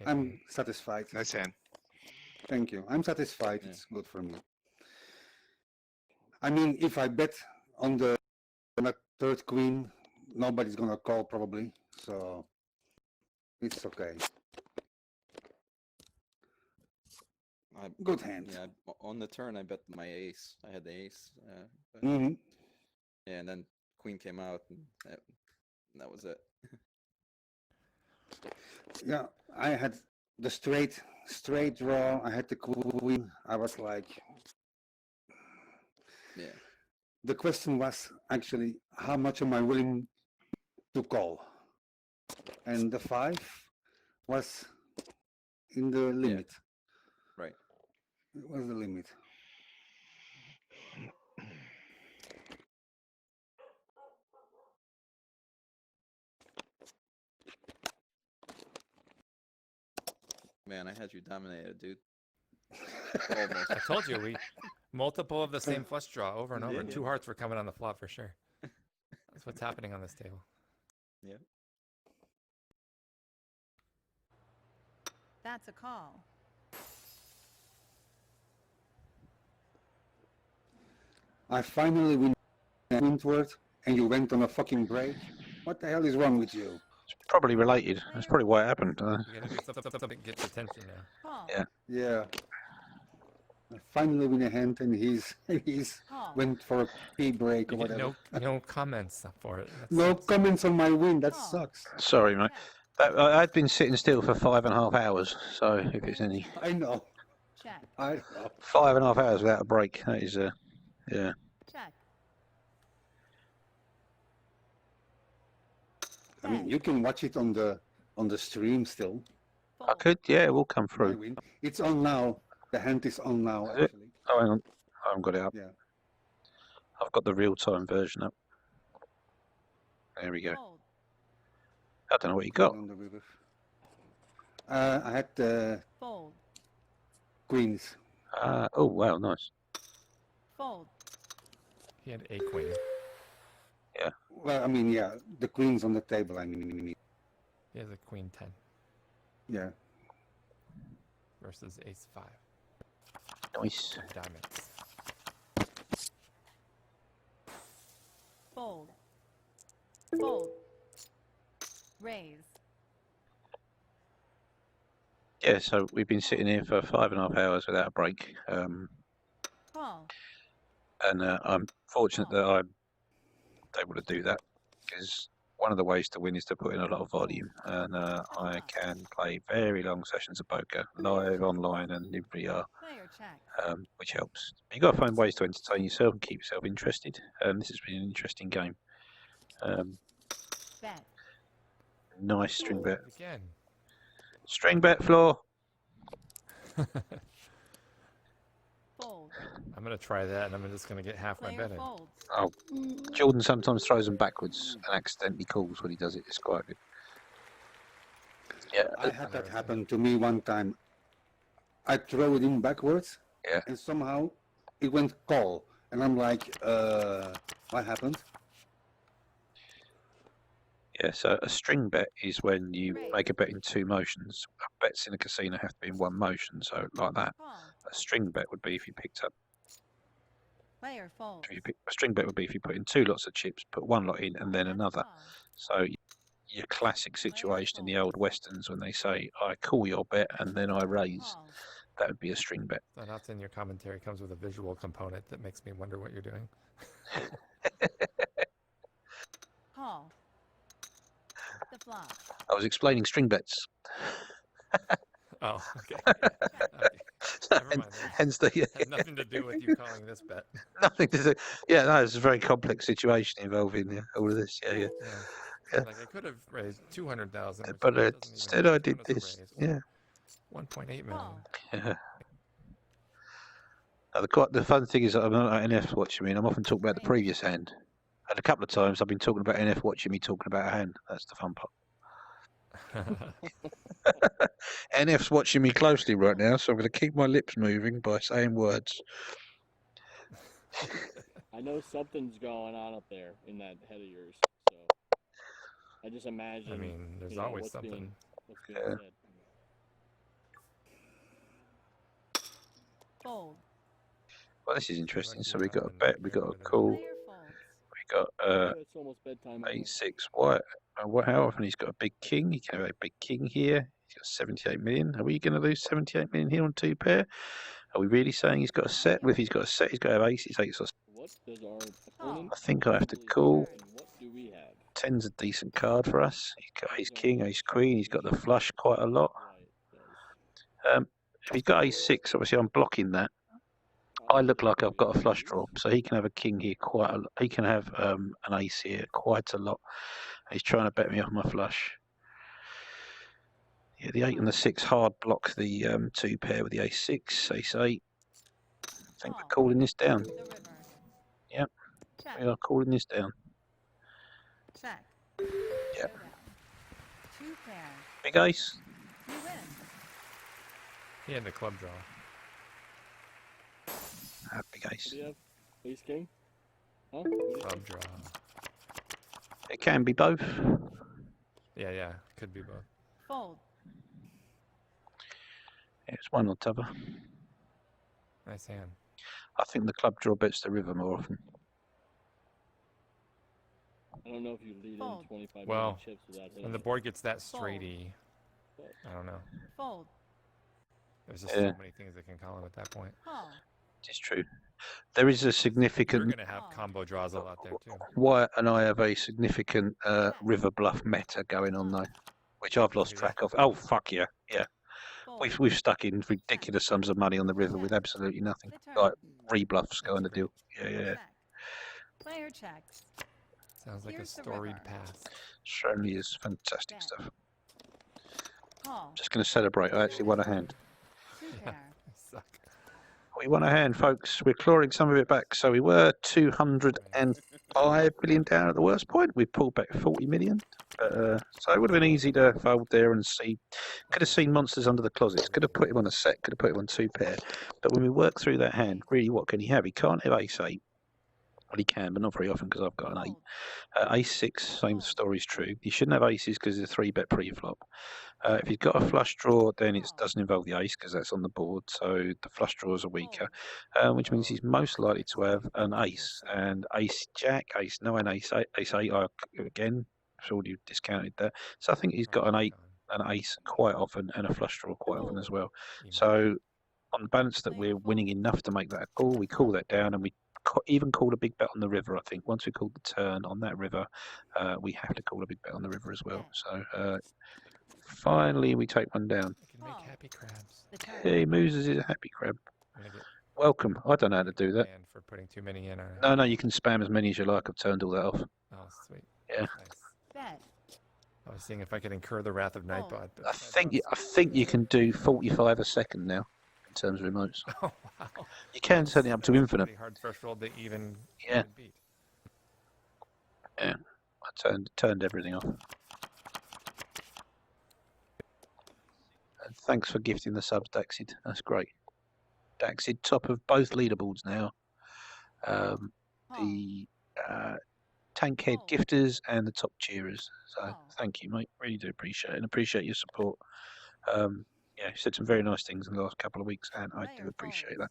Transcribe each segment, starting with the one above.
I'm satisfied. Nice hand. Thank you. I'm satisfied. Yeah. It's good for me. I mean, if I bet on the third queen, nobody's gonna call probably, so it's okay. Good hand. Yeah, on the turn I bet my ace. I had the ace. Yeah, and then queen came out, and that was it. Yeah, I had the straight draw. I had the queen. I was like, yeah. The question was actually, how much am I willing to call? And the 5 was in the limit. Yeah. Right. It was the limit. Man, I had you dominated, dude. Almost. I told you, multiple of the same flush draw over and over. 2 hearts were coming on the flop for sure. That's what's happening on this table. Yeah. That's a call. I finally windward, and you went on a fucking break. What the hell is wrong with you? It's probably related. That's probably what happened. You gotta do something that gets attention now. Yeah. Yeah. I finally win a hand, and he's went for a pee break or whatever. No comments for it. No comments on my win. That sucks. Sorry, mate. I'd been sitting still for 5.5 hours. So if it's any, I know. Check. I know. 5.5 hours without a break. That is, yeah. Check. I mean, you can watch it on the stream still. I could, yeah, it will come through. It's on now. The hand is on now, Is it? actually. Oh, hang on. I haven't got it up. Yeah. I've got the real-time version up. There we go. Fold. I don't know what you got. On the river. I had the Fold. queens. Oh, wow, nice. Fold. He had a queen. Yeah. Well, I mean, yeah, the queens on the table, I mean. He has a queen 10. Yeah. Versus ace 5. Nice. Diamonds. Fold. Fold. Raise. Yeah, so we've been sitting here for 5.5 hours without a break. Call. And I'm fortunate that I'm able to do that, because one of the ways to win is to put in a lot of volume, and I can play very long sessions of poker, live, online, and in VR, Player check. which helps. You've got to find ways to entertain yourself and keep yourself interested, and this has been an interesting game. Bet. Nice string bet. Again. String bet, floor. Fold. I'm going to try that, and I'm just going to get half my Player bet in. folds. Oh, Jordan sometimes throws them backwards and accidentally calls when he does it. It's quite good. Yeah. I had that happen to me one time. I throw it in backwards, Yeah. and somehow it went call. And I'm like, what happened? Yeah, so a string bet is when you make a bet in 2 motions. Bets in a casino have to be in 1 motion, so like that. Call. A string bet would be if you picked up. Player folds. A string bet would be if you put in 2 lots of chips, put 1 lot in, and then That's another. call. So your classic situation in the old westerns when they say, "I call your bet and then I raise," Call. that would be a string bet. So that's in your commentary. Comes with a visual component that makes me wonder what you're doing. Call. The flop. I was explaining string bets. Oh, okay. Okay. Never mind. Hence the Has nothing to do with you calling this bet. nothing to do. Yeah, no, it's a very complex situation involving all of this. Yeah. Yeah. Like I could have raised 200,000, But instead I did this. Yeah. 1.8 million. Call. Yeah. The fun thing is that I'm not NF watching me, and I'm often talking about the previous hand. And a couple of times I've been talking about NF watching me talking about a hand. That's the fun part. NF's watching me closely right now, so I'm going to keep my lips moving by saying words. I know something's going on up there in that head of yours, so. I just imagine. I mean, there's you know, always what's something. Being said. this is interesting. lucky So we got a draw and bet, we you're got a under the gun. call, Player folds. we got It's almost bedtime. A6 white. How often he's got a big king? He can have a big king here. He's got 78 million. Are we going to lose 78 million here on 2 pair? Are we really saying he's got a set? Well, if he's got a set, he's got to have aces, eights, or What does our opponent I think I have to actually call. have, and what do we have? 10's a decent card for us. He's got ace king, ace queen. He's got the flush quite a lot. Right. Yes. If he's got ace6, obviously I'm blocking that. I look like I've got a flush draw, so he can have a king here quite a lot. He can have an ace here quite a lot. He's trying to bet me off my flush. Yeah, the 8 and the 6 hard block the 2 pair with the ace6, ace8. I think we're calling this down. The river. Yep, Check. we are calling this down. Check. Yep. Showdown. 2 pair. Big ace. You win. He had the club draw. Big What ace. do you have? Ace king? Huh? What do you Club have? draw. It can be both. Yeah. Could be both. Fold. Yeah, it's one or t'other. Nice hand. I think the club draw bets the river more often. I don't know if you lead Fold. in 25 Well, million chips without hitting When the it. board gets that Fold. straighty, I don't know. Fold. There's just Yeah. so many things that can call him at that point. Call. It's true. There is a You're significant. going to have combo draws a lot there too. Wyatt and I have a significant river bluff meta going on though, which I've lost Yeah. track of. Oh fuck yeah, yeah. Fold. We've stuck in ridiculous sums of money on the river with absolutely nothing, The turn. like rebluffs going to deal. Yeah. Check. Player checks. Sounds like Here's a the storied river. past. Certainly is fantastic Bet. stuff. Call. Just going to celebrate. I actually won a hand. 2 Yeah. pair. Suck. We won a hand, folks. We're clawing some of it back. So we were 205 million down at the worst point. We pulled back 40 million. So it would have been easy to fold there and see. Could have seen monsters under the closets. Could have put him on a set. Could have put him on 2 pair. But when we work through that hand, really, what can he have? He can't have ace 8. Well, he can, but not very often because I've got an 8. Fold. Ace 6, same story's true. He shouldn't have aces because it's a 3-bet pre-flop. If he's got a flush draw, then it doesn't involve the ace because that's on the board. So the flush draws are weaker, which means he's most likely to have an ace. And ace jack, ace 9, ace 8, again, I've already discounted that. So I think he's got an 8, an ace quite often, and a flush draw quite often as well. So on the balance that we're winning enough to make that a call, we call that down, and we even called a big bet on the river. I think once we called the turn on that river, we have to call a big bet on the river as well. So finally we take one down. I can make happy crabs. The turn. Hey, Mooses is a happy crab. I'm gonna get Welcome. I don't know how to do that. banned for putting too many in. No, you can spam as many as you like. I've turned all that off. Oh, sweet. Yeah. Nice. Bet. I was seeing if I could incur the wrath of Nightbot. But I think you can do 45 a second now in terms of remotes. Oh wow. You can turn it up to That's a infinite. pretty hard threshold to even Yeah. beat. Yeah, I turned everything off. And thanks for gifting the subs, Daxid. That's great. Daxid, top of both leaderboards now. The Tankhead gifters and the top cheerers. So thank you, mate. Really do appreciate it and appreciate your support. Yeah, you said some very nice things in the last couple of weeks, and I do appreciate that.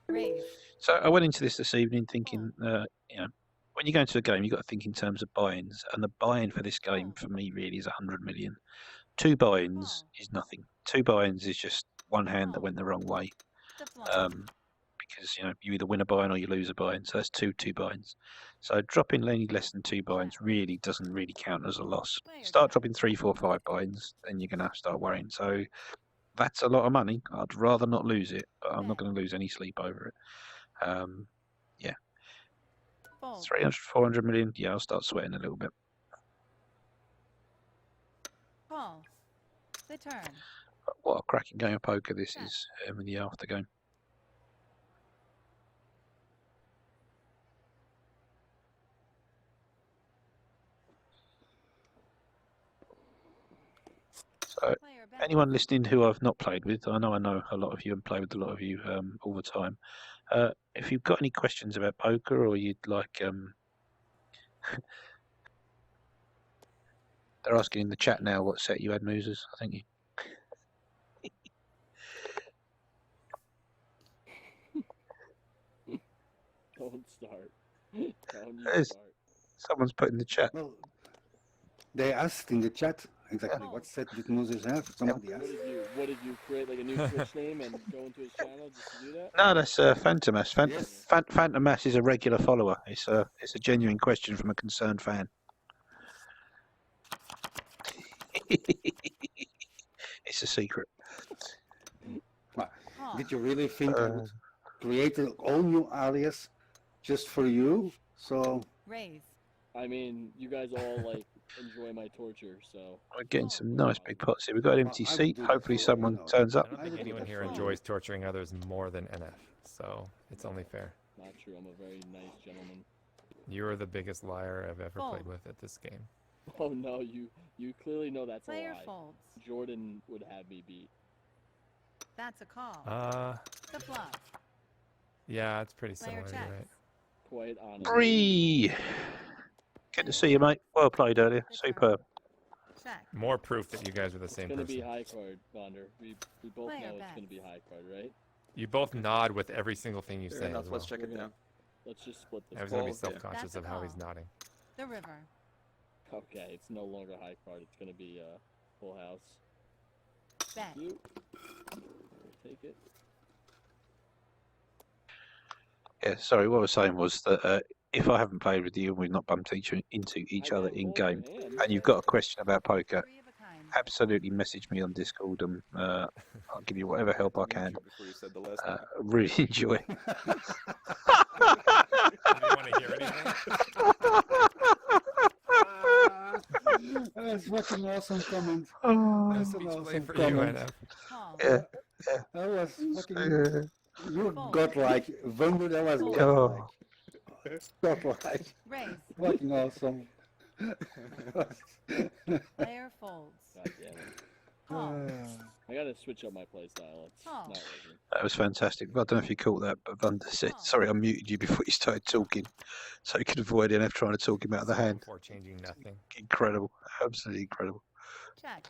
Raise. So I went into this evening thinking, when you go into a game, you've got to think in terms of buy-ins, and the buy-in for this game for me really is 100 million. 2 buy-ins is nothing. 2 buy-ins is just one hand that went the wrong way, The flop. because you either win a buy-in or you lose a buy-in. So that's two buy-ins. So dropping any less than 2 buy-ins really doesn't really count as a loss. Start dropping 3, 4, 5 buy-ins, then you're gonna have to start worrying. So that's a lot of money. I'd rather not lose it, but I'm not going to lose any sleep over it. Yeah, Fold. 300, 400 million. Yeah, I'll start sweating a little bit. Call. The turn. But what a cracking game of poker this is in the after game. So Player bet. anyone listening who I've not played with, I know a lot of you and play with a lot of you all the time. If you've got any questions about poker or you'd like, there They're asking in the chat now what set you had, Moosers. I think you. Don't start. Don't you Yes. start. Someone's put in the chat. Well, they asked in the chat exactly Yeah. what set did Moses have. Somebody What asked. did you create like a new Twitch name and go into his channel just to do that? No, that's Phantomas. Yes. Phantomas is a regular follower. It's a genuine question from a concerned fan. It's a secret. Call. Did you really think I would create an all new alias just for you? So Raise. I mean, you guys all like enjoy my torture, so We're getting some nice big pots here. We've got an empty I would seat. do that Hopefully for, someone turns I up. don't I think would do anyone that here for you. enjoys torturing others more than NF, so it's only fair. not true. I'm a very nice gentleman. You are the biggest liar I've ever played Fold. with at this game. Oh no, you clearly know that's a Player lie. folds. Jordan would have me beat. That's a call. The flop. Yeah, it's pretty Player similar, you're right. checks. Quite honestly. Bree! Good to see you, mate. Well played earlier. Superb. Check. More proof that you guys are the It's same gonna person. be high card, Bonder. We both Player know it's bets. gonna be high card, right? You both nod with every single thing you Fair say enough. as Let's well. check it down. Let's just split this. I was going to be Call, yeah. self-conscious That's of a how he's call. nodding. The river. Okay, it's no longer high card. It's gonna be full house. Bet. You take it. Yeah, sorry, what I was saying was that if I haven't played with you and we've not bumped into each I other can't in hold your game, hand. and you've got a question about poker, Three of a kind. absolutely message me on Discord and I'll give you whatever help I Mute can. you before you said the last name. Really enjoy. Do you want to hear anything? That's fucking awesome comment. Oh, That's an Speech play awesome for you, comment. NF. Call. yeah. That was fucking. Uh, You Fold. godlike. Wonder that was Fold. godlike. Godlike. Raise. Fucking awesome. Player folds. God damn it. Call. I gotta switch up my play style. It's Call. not working. that was fantastic. I don't know if you caught that, but Vanda said, sorry, I muted you before you started talking, so you could avoid NF trying to talk him out of the hand. Before changing nothing. Incredible. Absolutely incredible. Check.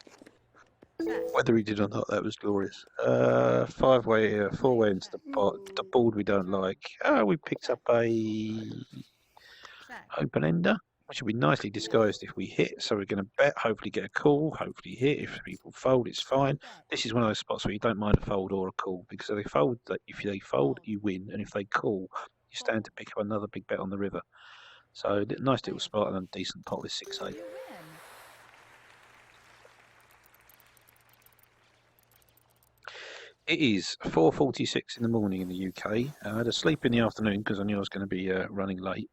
Check. Whether he did or not, that was glorious. Four-way into the pot. The board we don't like. Oh, we picked up a Check. open-ender, which will be nicely disguised if we hit. So we're going to bet, hopefully get a call, hopefully hit. If people fold, it's fine. Bet. This is one of those spots where you don't mind a fold or a call, because if they fold, you win, and if they call, you stand to pick up another big bet on the river. So nice little spot and a decent pot with 6-8. You win. It is 4:46 in the morning in the UK. I had a sleep in the afternoon because I knew I was going to be running late.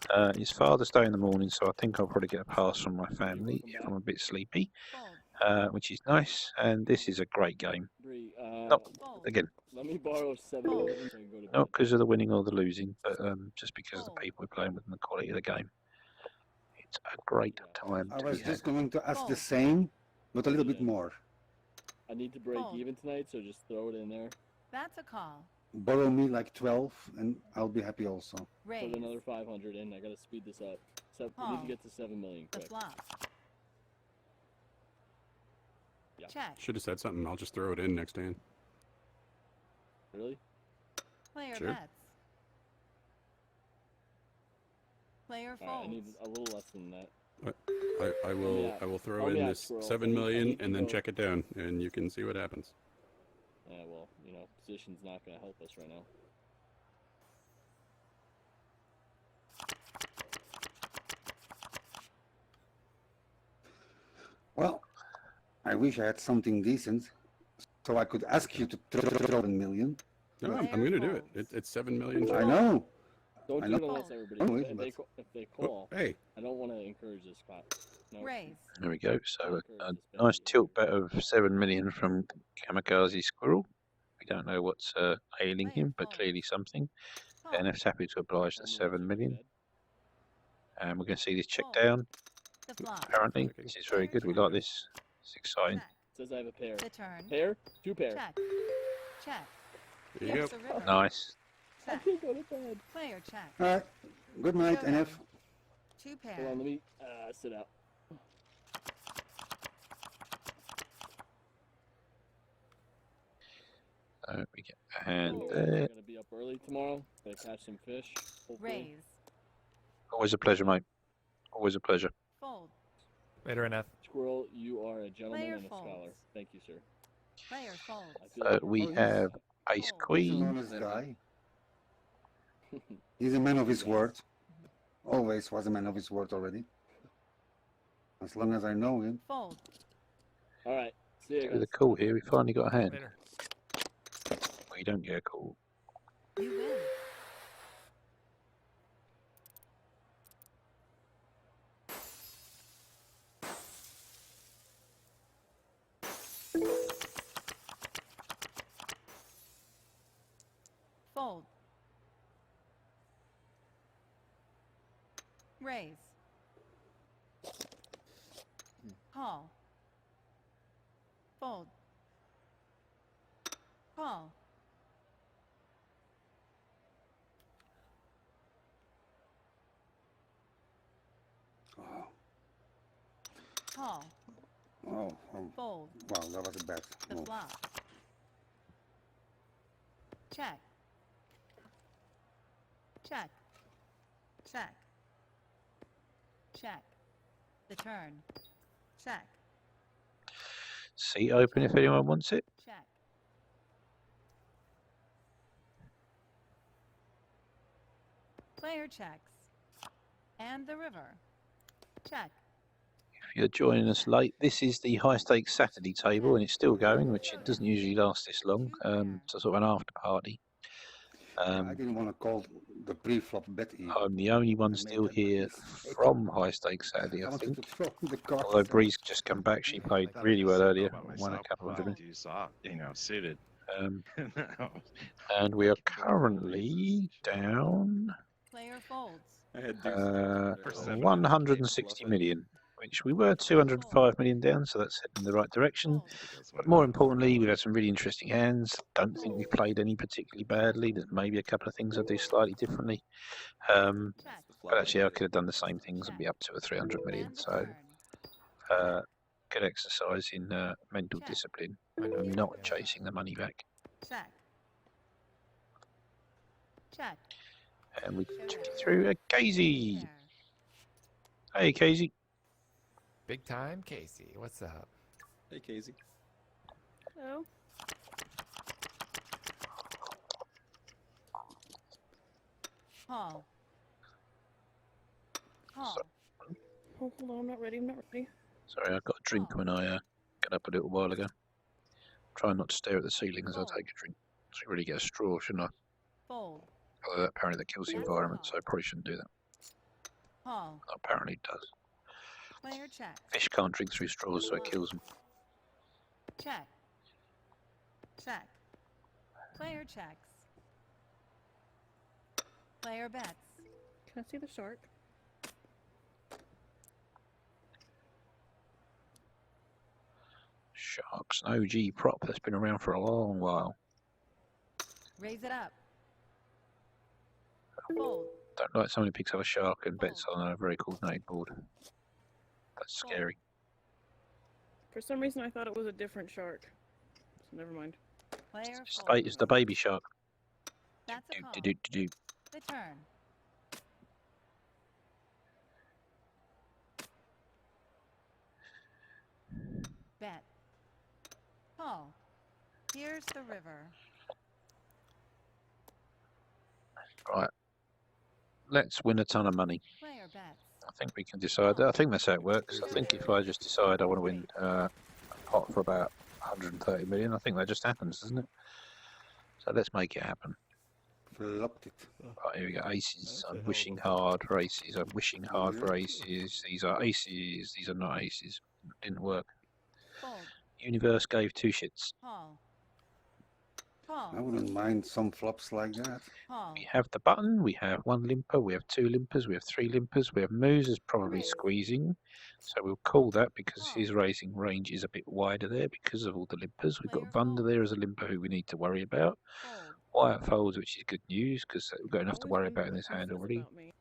It's Father's Day in the morning, so I think I'll probably get a pass from my family if I'm a bit sleepy, Fold. which is nice. And this is a great game. Bree, Not Fold. again, let me borrow 7 Fold. minutes so I can go to bed. not because of the winning or the losing, but just because of the Fold. people we're playing with and the quality of the game. It's a great time I to was be had. just going to ask the Fold. same, but a little bit more. I need to break Fold. even tonight, so just throw it in there. That's a call. Borrow me like 12, and I'll be happy also. Raise. Put another 500 in. I gotta speed this up. So we need to get to 7 million The quick. flop. Yeah. Check. Should have said something. I'll just throw it in next hand. Really? Player Sure. bets. Player Alright, I folds. need a little less than that. I will Yeah. I will throw Help in me out, this Squirrel. 7 I million need to and then go- check it down, and you can see what happens. Yeah, well, you know, position's not gonna help us right now. Well, I wish I had something decent, so I could ask you to throw 1 million. No, I'm Player going to do it. folds. It's 7 million. I check. know. Don't I do it know. unless everybody. Anyway, If they, but- if they Oh, call, hey, I don't want to encourage this spot. No. Raise. There we go. So Encourage a this bet nice here. tilt bet of 7 million from Kamikaze Squirrel. We don't know what's ailing Player him, but folds. clearly something. Call. NF's happy to oblige the Tell me what's 7 in million. bed. And we're going to see this check Fold. down, The flop. apparently. Okay. This is very good. We like this. It's exciting. Check. Says I have a pair. The turn. Pair? 2 pair. Check. Check. there you go. Yes, a river. Nice. I Check. can't go to bed. Player check. All right. Good night, Showdown. NF. 2 Hold pair. on, let me sit out. So we get a hand Oh, there. I'm gonna be up early tomorrow. Gonna catch some fish. Hopefully. Raise. Always a pleasure, mate. Always a pleasure. Fold. Later, NF. Squirrel, you are a gentleman Player and a scholar. folds. Thank you, sir. Player folds. I feel like We Oh, he's- have ace Fold. He's an queen. honest Yeah. guy. He's a man of his word. Always was a man of his word already. As long as I know him. Fold. all right. See you With guys. a call here, we finally got a hand. Later. We don't get a call. You win. Fold. Raise. Call. Fold. Call. Oh, Call. oh, Fold. wow, that was a bad The move. flop. Check. Check. Check. Check. The turn. Check. Seat open if anyone wants it. Check. Player checks. And the river. Check. If you're joining us late, this is the High Stakes Saturday table, and it's still going, which it doesn't usually last this long. So sort of an after party. I didn't want to call the pre-flop bet even. I'm the only one I made still that here mistake. from High Stakes Saturday, I wanted think. to throw the cards. Although Bree's just come back, she played really well earlier, won a couple hundred. You saw, suited. And we are currently down I had deuce. 160 million, which we were 205 million down, so that's heading in the right direction. Fold. But more importantly, we've had some really interesting hands. Don't think we played any particularly badly. There's maybe a couple of things I'll do slightly differently. Check. But actually, I could have done the same things and be up to a 300 million. And the So, turn. good exercise in mental discipline, not chasing the money back. Check. Check. And we took it through a Casey. Pair. Hey, Casey. Big time, Casey. What's up? Hey, Casey. Hello. Call. Call. So- Oh, hold on, I'm not ready. I'm not ready. Sorry, I got a drink when I got up a little while ago. Try not to stare at the ceiling as I take a drink. Should really get a straw, shouldn't I? Fold. Although apparently that kills the That's environment, all. so I probably shouldn't do that. Call. Apparently it does. Player check. Fish can't drink through straws, so it kills them. Check. Check. Player checks. Player bets. Can I see the shark? Sharks, an OG prop that's been around for a long while. Raise it up. Fold. Don't like someone who picks up a shark and bets on a very coordinated board. That's scary. For some reason, I thought it was a different shark. So never mind. Player It's the baby shark. That's a Do, call. do, do, do, do. The turn. Bet. Call. Here's the river. Right. Let's win a ton of money. Player bets. I think we can decide that. I think that's how it works. I think if I just decide I want to win a pot for about 130 million, I think that just happens, doesn't it? So let's make it happen. Flopped it. Right, here we go. Aces. I'm wishing hard for aces. I'm wishing hard for aces. These are aces. These are not aces. Didn't work. Fold. Universe gave two shits. Call. Call. I wouldn't mind some flops like that. Call. We have the button. We have one limper. We have two limpers. We have three limpers. We have moves is probably squeezing. So we'll call that because his raising range is a bit wider there because of all the limpers. We've got Vunder there as a limper who we need to worry about. Fold. Wyatt folds, which is good news because we've got enough to Always worry wonder about in what this hand says already. about me.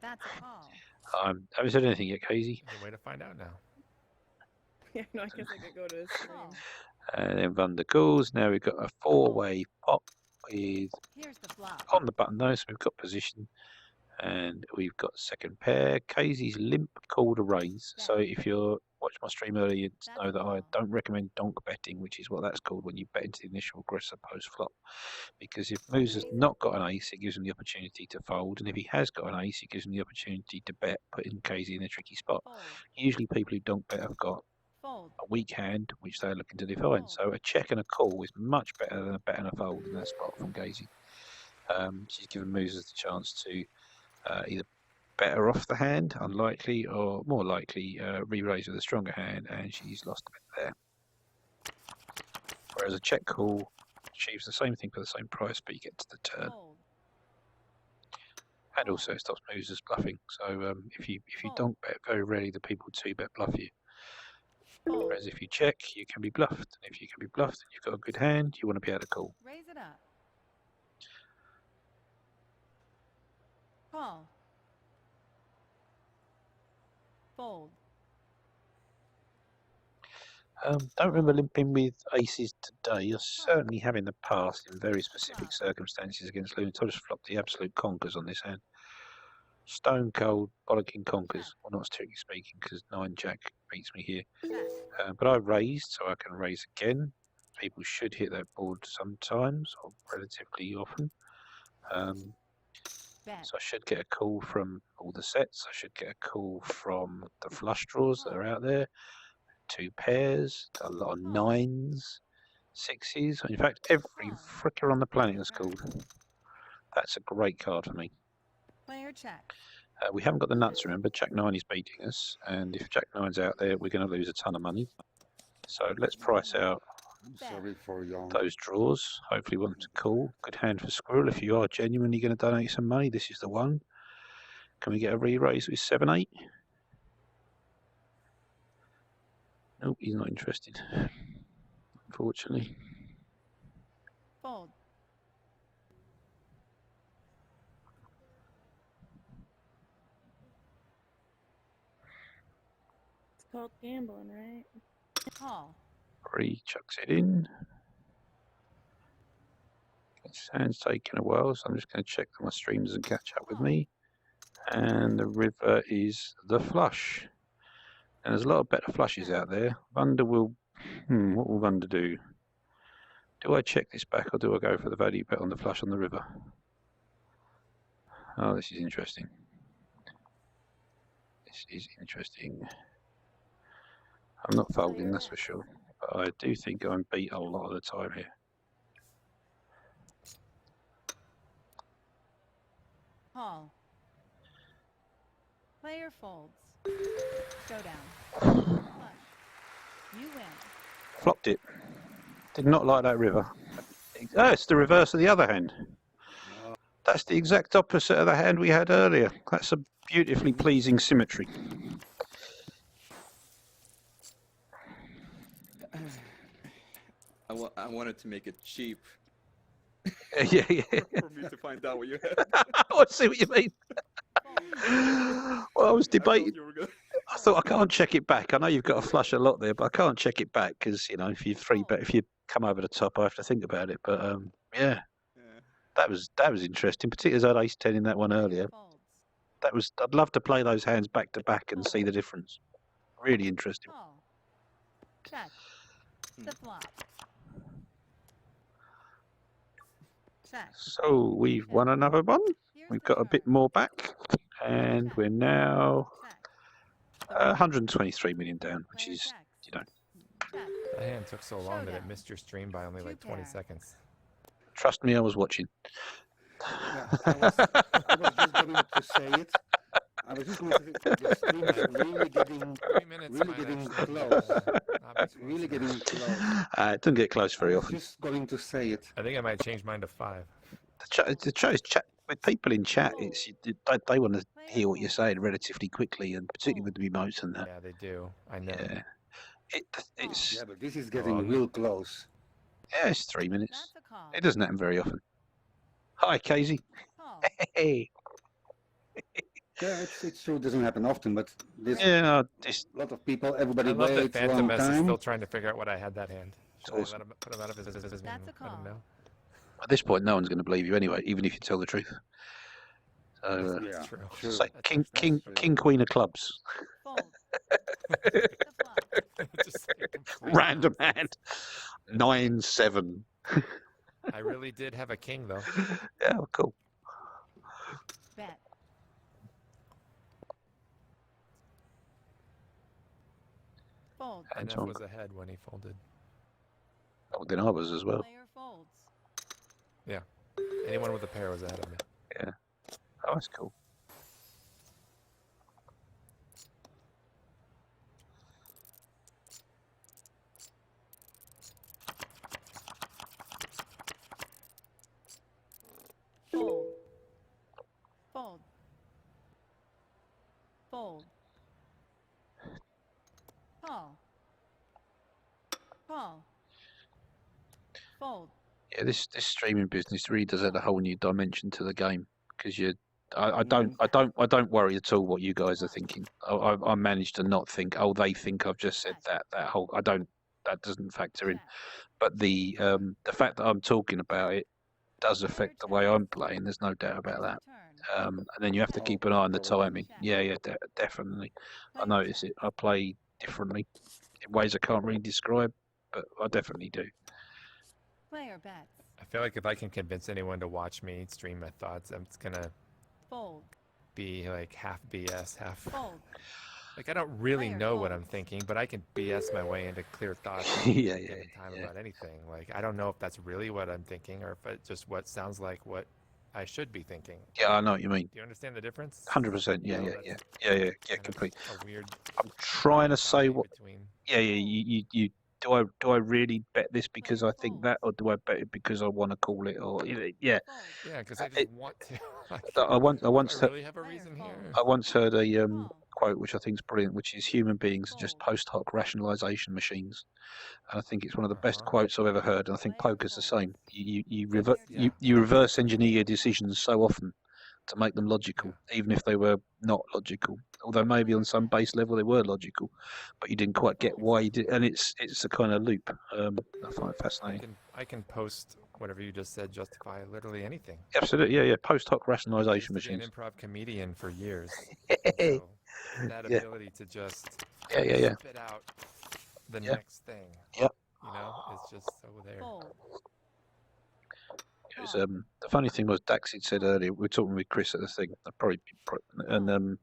That's a call. Haven't said anything yet, Casey. There's a way to find out now. Yeah, no, I guess I could go to his stream. Call. And then Vunda calls. Now we've got a 4-way pot with Here's the flop. on the button though, so we've got position. And we've got second pair. Casey's limp call to raise. So if you're watched my stream earlier, you know that I don't recommend donk betting, which is what that's called when you bet into the initial aggressor post flop. Because if Moose has not got an ace, it gives him the opportunity to fold, and if he has got an ace, it gives him the opportunity to bet, putting Casey in a tricky spot. Fold. Usually, people who donk bet have got Fold. a weak hand, which they're looking to define. So a check and a call is much better than a bet and a fold in that spot from Casey. She's given Moose the chance to either better off the hand, unlikely, or more likely re-raise with a stronger hand, and she's lost a bit there. Whereas a check call achieves the same thing for the same price, but you get to the turn. Fold. And also it stops moves as bluffing. So if you donk bet, very rarely the people 2-bet bluff you. Fold. Whereas if you check, you can be bluffed. And if you can be bluffed and you've got a good hand, you want to be able to call. Raise it up. Call. Fold. Don't remember limping with aces today. I certainly have in the past in very specific circumstances against Loons. I just flopped the absolute conkers on this hand. Stone cold, bollocking conkers. Well, not strictly speaking, because 9-jack beats me here. But I raised, so I can raise again. People should hit that board sometimes, or relatively often. So I should get a call from all the sets. I should get a call from the flush draws that are out there. 2 pairs, a lot of 9s, 6s. In fact, every fricker on the planet is called. That's a great card for me. Player check. We haven't got the nuts, remember. Jack 9 is beating us, and if Jack 9's out there, we're going to lose a ton of money. So let's price out I'm sorry for you. those draws. Hopefully want them to call. Good hand for Squirrel. If you are genuinely going to donate some money, this is the one. Can we get a re-raise with 7-8? Nope, he's not interested, unfortunately. Fold. It's called gambling, right? Call. Chucks it in. This hand's taken a while, so I'm just going to check that my stream doesn't catch up with me. And the river is the flush. And there's a lot of better flushes out there. Vunda will... what will Vunda do? Do I check this back, or do I go for the value bet on the flush on the river? Oh, this is interesting. This is interesting. I'm not folding, that's for sure. But I do think I'm beat a lot of the time here. Call. Player folds. Showdown. Flush. You win. Flopped it. Did not like that river. Oh, it's the reverse of the other hand. That's the exact opposite of the hand we had earlier. That's a beautifully pleasing symmetry. I wanted to make it cheap Yeah. for me to find out what you had. I see what you mean. Well, I was debating. I thought I can't check it back. I know you've got a flush a lot there, but I can't check it back because if you 3-bet, if you come over the top, I have to think about it. But yeah, that was interesting. Particularly as I had ace-10 in that one earlier. I'd love to play those hands back to back and see the difference. Really interesting. Call. Check. The flop. Check. So we've won another one. We've got a bit more back, and we're now 123 million down, which is, That hand took so long that it missed your stream by only like 20 seconds. Trust me, I was watching. Yeah, I was just going to say it. I was just going to say the stream is really getting, 3 minutes. really might getting actually be, close. not be It's really getting close. It doesn't get close very I was often. just going to say it. I think I might change mine to 5. The chat with people in chat. They want to hear what you're saying relatively quickly, and particularly with the emotes and that. Yeah, they do. I know. Yeah, it's Yeah, but this is getting real close. yeah, it's 3 minutes. That's a call. It doesn't happen very often. Hi, Casey. Call. Hey. Yeah, it's true. It doesn't happen often, but this Yeah, a lot of people, everybody I love that waits a Phantom long S is time. still trying to figure out what I had that hand. Should awesome. I let him put him out of his That's a let him call. know? At this point, no one's going to believe you anyway, even if you tell the truth. So, Yeah, True. true. say That's king, That's king, true. king, queen of clubs. Fold. The flop. Just like complete Random nonsense. hand. 9-7. I really did have a king though. Yeah, well, cool. Bet. Fold. Hands NF on. was ahead when he folded. Oh, then I was as well. Player folds. Anyone with a pair was ahead of me. Oh, that's cool. Fold. Fold. Fold. Call. Call. Fold. Yeah, this streaming business really does add a whole new dimension to the game because I don't worry at all what you guys are thinking. I managed to not think, oh, they think I've just said that. That doesn't factor in. Check. But the fact that I'm talking about it does affect the way I'm playing. There's no doubt about that. Turn. And then you have to Oh, keep an eye on the probably. timing. Yeah, definitely. I Player notice check. it. I play differently in ways I can't really describe, but I definitely do. Player bets. I feel like if I can convince anyone to watch me stream my thoughts, it's gonna Fold. be like half BS, half. Fold. Like I don't really Player know what I'm folds. thinking, but I can BS my way into clear thoughts Yeah, at any time yeah. about anything. Like I don't know if that's really what I'm thinking or if it's just what sounds like what I should be thinking. Yeah, I know what you mean. Do you understand the difference? 100%. Yeah, No, yeah, that's yeah, kind of complete. A weird. I'm trying to say dichotomy what. between. Yeah. You. Do I really bet this because I think that, or do I bet it because I want to call it? Or yeah, Fold. Yeah, because I just want to. Like, I once do I really have a Player reason folds. here? I once heard a Call. quote which I think is brilliant, which is human beings are just Fold. post hoc rationalization machines. And I think it's one of the best Uh-huh. quotes I've ever heard. And I think Player poker's the folds. same. You Yeah. reverse engineer your decisions so often to make them logical, even if they were not logical. Although maybe on some base level they were logical, but you didn't quite get why you did. And it's a kind of loop. I find it fascinating. I can post whatever you just said, justify literally anything. Absolutely, yeah. Post hoc I rationalization used to be machines. an improv comedian for years. Yeah. So that Yeah. ability to just Yeah. spit out the Yeah. next thing. Yep. You know, it's just so there. Fold. It was, the funny thing was Dax had said earlier, we were talking with Chris at the thing, and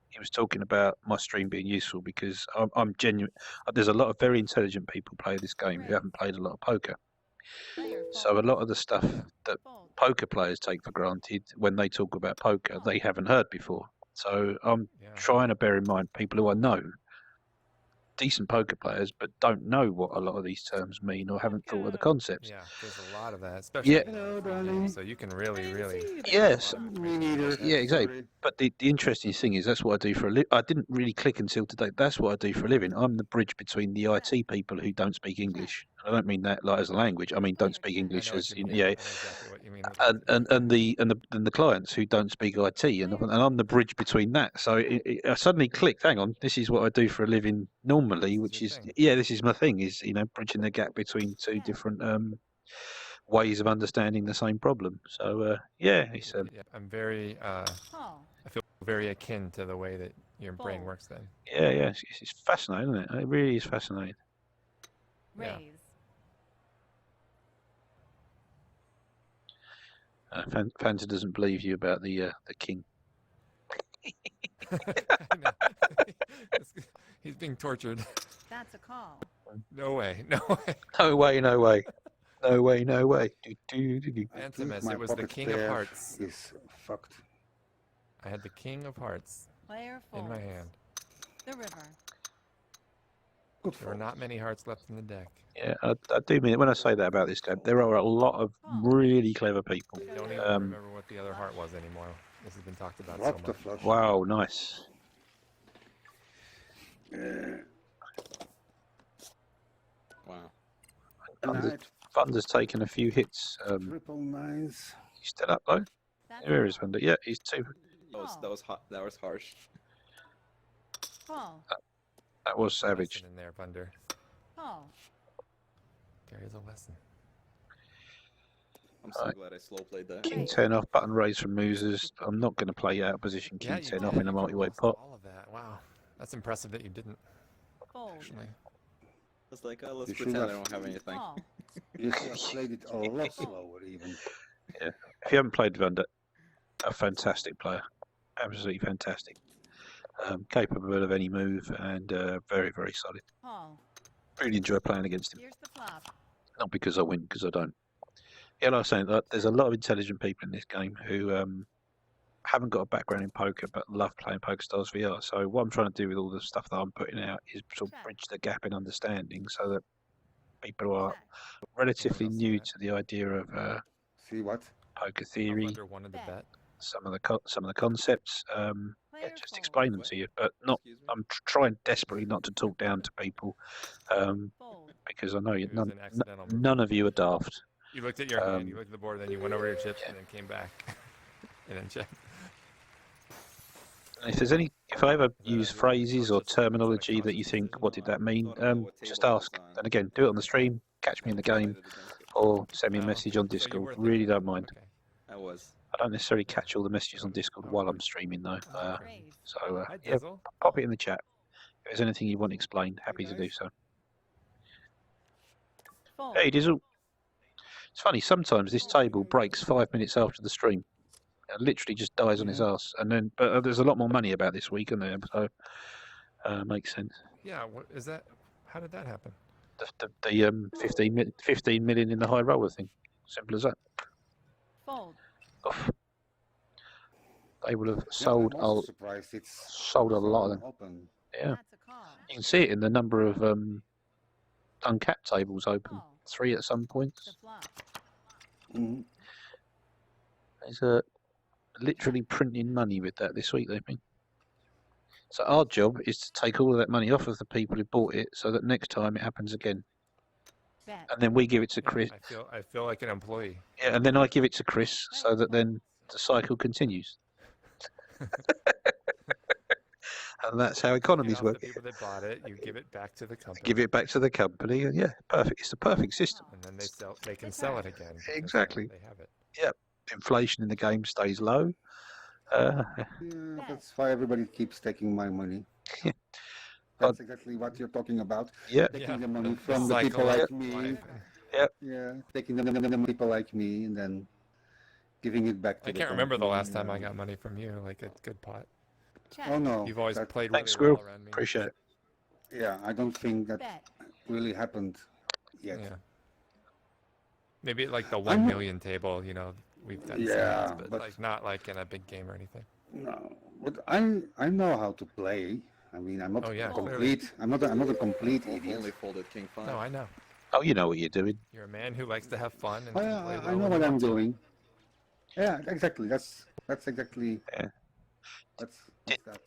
he was talking about my stream being useful because I'm genuine. There's a lot of very intelligent people play this game who haven't played a lot of poker. Player So a folds. lot of the stuff that Fold. poker players take for granted when they talk about poker, they haven't heard before. So I'm Yeah. trying to bear in mind people who I know, decent poker players, but don't know what a lot of these terms mean or haven't thought of the concepts. Yeah, there's a lot of that, especially Yeah. in Hello, free games, darling. so you can really. Yes. Me neither. Yeah, exactly. Sorry. But the interesting thing is that's what I do for a living. I didn't really click until today. That's what I do for a living. I'm the bridge between the IT people who don't speak English. I don't mean that like as a language. I mean don't speak I English know as what you mean. yeah. I know exactly what you mean. with that. And the clients who don't speak IT, and I'm the bridge between that. So I suddenly clicked. Hang on, this is what I do for a living normally, This is which your is thing. yeah, this is my thing. Is bridging the gap between two different ways of understanding the same problem. So yeah, it's Yeah, I'm very. Call. I feel very akin to the way that your brain Fold. works. Then. yeah, it's fascinating, isn't it? It really is fascinating. Yeah. Raise. Fanta doesn't believe you about the king. I know. He's being tortured. That's a call. No way. No way. No way, no way. No way, no way. I Phantom, think it my was the pocket king of pair hearts. is fucked. I had the king of hearts Player folds. in my hand. The river. Good There were fold. not many hearts left in the deck. Yeah, I do mean it when I say that about this game. There are a lot of really clever people. I don't even remember what the other heart was anymore. This has been talked about so Flop the much. flush. Wow, nice. Wow. Night. Thunder's taken a few hits. Triple nines. He's still up though. That's Where a is call. Thunder? Yeah, he's two. That was harsh. Call. That was savage. Listen in there, Thunder. Call. Gary's a lesson. I'm so glad I slow played that. King 10 off, button raise from Moosers. I'm not going to play out of position King 10 off in a multi-way pot. All of that. Wow. That's impressive that you didn't. Fold. Actually. It's like, oh, let's You should pretend I have- don't have anything. Call. You should have played it a lot slower even. Yeah. If you haven't played Vander, a fantastic player. Absolutely fantastic. Capable of any move and very, very solid. Call. Really enjoy playing against him. Here's the flop. Not because I win, because I don't. Yeah, like I was saying, there's a lot of intelligent people in this game who haven't got a background in poker but love playing PokerStars VR. So what I'm trying to do with all the stuff that I'm putting out is sort of bridge the gap in understanding so that people who are relatively new to the idea of See what? poker theory, Wonder wanted to bet. some of the concepts, yeah, Player just fold. explain them to you. But not, Excuse me? I'm trying desperately not to talk down to people Fold. because I know It was none, an accidental move. none of you are daft. You looked at your hand, you looked at the board, then you went over your chips and then came back. And then checked. And if I ever use a phrases or conscious- is that a terminology that you conscious think, decision? what did that mean? Thought about what Just table I ask. was on. And again, do it on the stream, catch me in the game, Decided against it. or send me a Oh, message okay. on So you Discord. were Really thinking- don't mind. Okay. I was. I don't necessarily catch all the messages on Discord while I'm streaming though. Raise. So Hi, yeah, Dizzle. pop it in the chat. If there's anything you want explained, happy to do so. Fold. Hey, Dizzle. It's funny, sometimes this table breaks 5 minutes after the stream. It literally just dies on its ass. And then, but there's a lot more money about this week, isn't there? So, makes sense. Yeah, what is that? How did that happen? The 15 million in the high roller thing. Simple as that. Fold. Oof. They will have Yeah, sold I'm also surprised it's sold a lot of them. open. Yeah. That's a call. You can see it in the number of uncapped tables open. Call. 3 at some The points. flop. Mhm. There's literally printing money with that this week, they've been. So our job is to take all of that money off of the people who bought it so that next time it happens again. Bet. And then we give it to Yeah, Chris. I feel like an employee. Yeah, and then I give it to Chris so that then the cycle continues. And that's how You economies know, work. the people that bought it, you give it back to the company. Give it back to the company, and yeah, perfect. It's the perfect system. And then they can sell it again. because Exactly. They have it. Inflation in the game stays low. Yeah, that's why everybody keeps taking my money. Yeah. That's exactly what you're talking about. Yeah, Taking Yeah. the money The from the people cycle like of me. life. Yeah, taking the people like me and then giving it back to I the can't remember the company, last time I yeah. got money from you, like a good pot. Check. Oh no. You've always that- played Thanks, really well Squirrel. around me. Appreciate it. Yeah, I don't think that Bet. really happened yet. Yeah. Maybe at, like the I'm 1 not- million table, you know, we've done Yeah, series, but but- like not like in a big game or anything. No, but I know how to play. I mean, I'm not Oh, yeah, complete. I'm not a complete Only idiot. folded king 5. No, I know. Oh, you know what you're doing. You're a man who likes to have fun and Oh, can yeah, play I well know when what you I'm want to. doing. Yeah, exactly. That's exactly. Yeah. That's Di- that.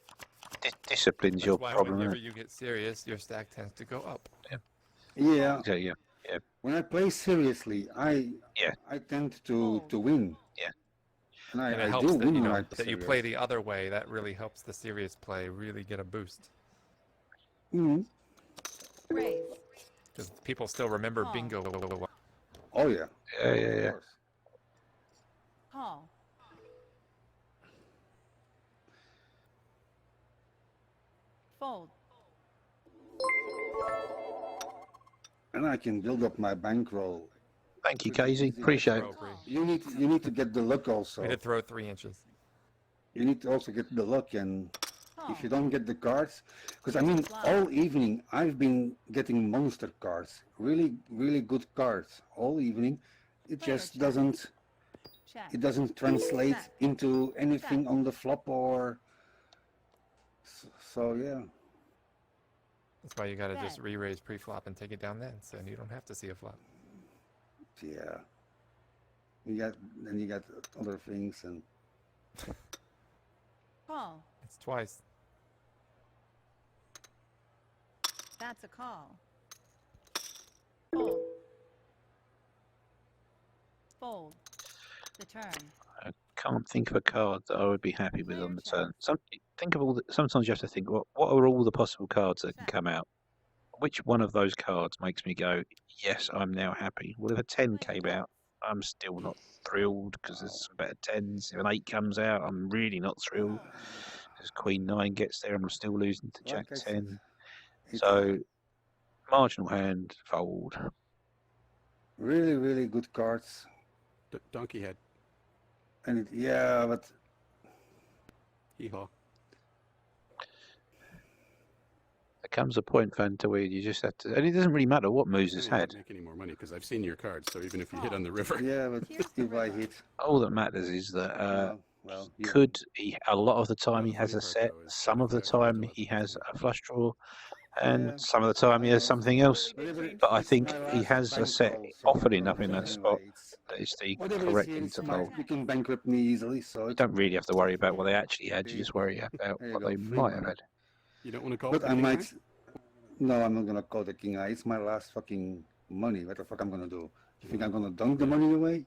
Discipline's That's your why problem. whenever Isn't you get serious, your stack tends to go up. Yeah. it? Yeah. When I play seriously, I tend to win. Yeah. And And it I helps do that, win you when know, I play that you serious. play the other way. That really helps the serious play really get a boost. Mhm. Raise. Because people still remember Call. bingo. Oh yeah. Yeah. Of course. Call. Fold. And I can build up my bankroll. Thank you, Casey. Appreciate it. Throw free. You need to get the luck also. Way to throw 3 inches. You need to also get the luck, and Call. if you don't get the cards, because I mean, all evening I've been getting monster cards, really good cards all evening. It Player just check. doesn't Check. it doesn't translate Check. into anything on the flop or so yeah. That's why you gotta just Bet. re-raise pre-flop and take it down then, so you don't have to see a flop. Yeah. You got other things and Call. It's twice. That's a call. Fold. Fold. The turn. Can't think of a card that I would be happy with on the Player turn. Think of all the. Sometimes you have to think, what are all the possible cards that can Check. come out? which one of those cards makes me go, yes, I'm now happy? Well, if a 10 came out, I'm still not thrilled because there's some better 10s. If an 8 comes out, I'm really not thrilled because Queen 9 gets there and I'm still losing to Jack Like I said, 10. it's So, marginal hand, fold. really, really good cards. Donkey head. And yeah, but Hee-haw. There comes a point, Fanta, where you just have to, and it doesn't really matter what moves it's You had. don't make any more money because I've seen your cards. So even if you hit on the river, yeah, but if I hit, All that matters is that well, yeah. could he? A lot of the time he the has funny a part, set. though, is Some of the 25 time to he let has them a flush draw, and Yeah, some of the time he I has know. something else. But I think My he last has a set bankroll, so offered enough in that anyway, spot it's- that it's the whatever correct is here, thing it's to mine. fold. You can bankrupt me easily, so You it's don't really have to worry about what they actually had. You just worry about There you what go, they free might have money. had. you don't want to call But the I king might. eye? No, I'm not gonna call the king eye. It's my last fucking money. What the fuck I'm gonna do? You think I'm gonna dunk the money away?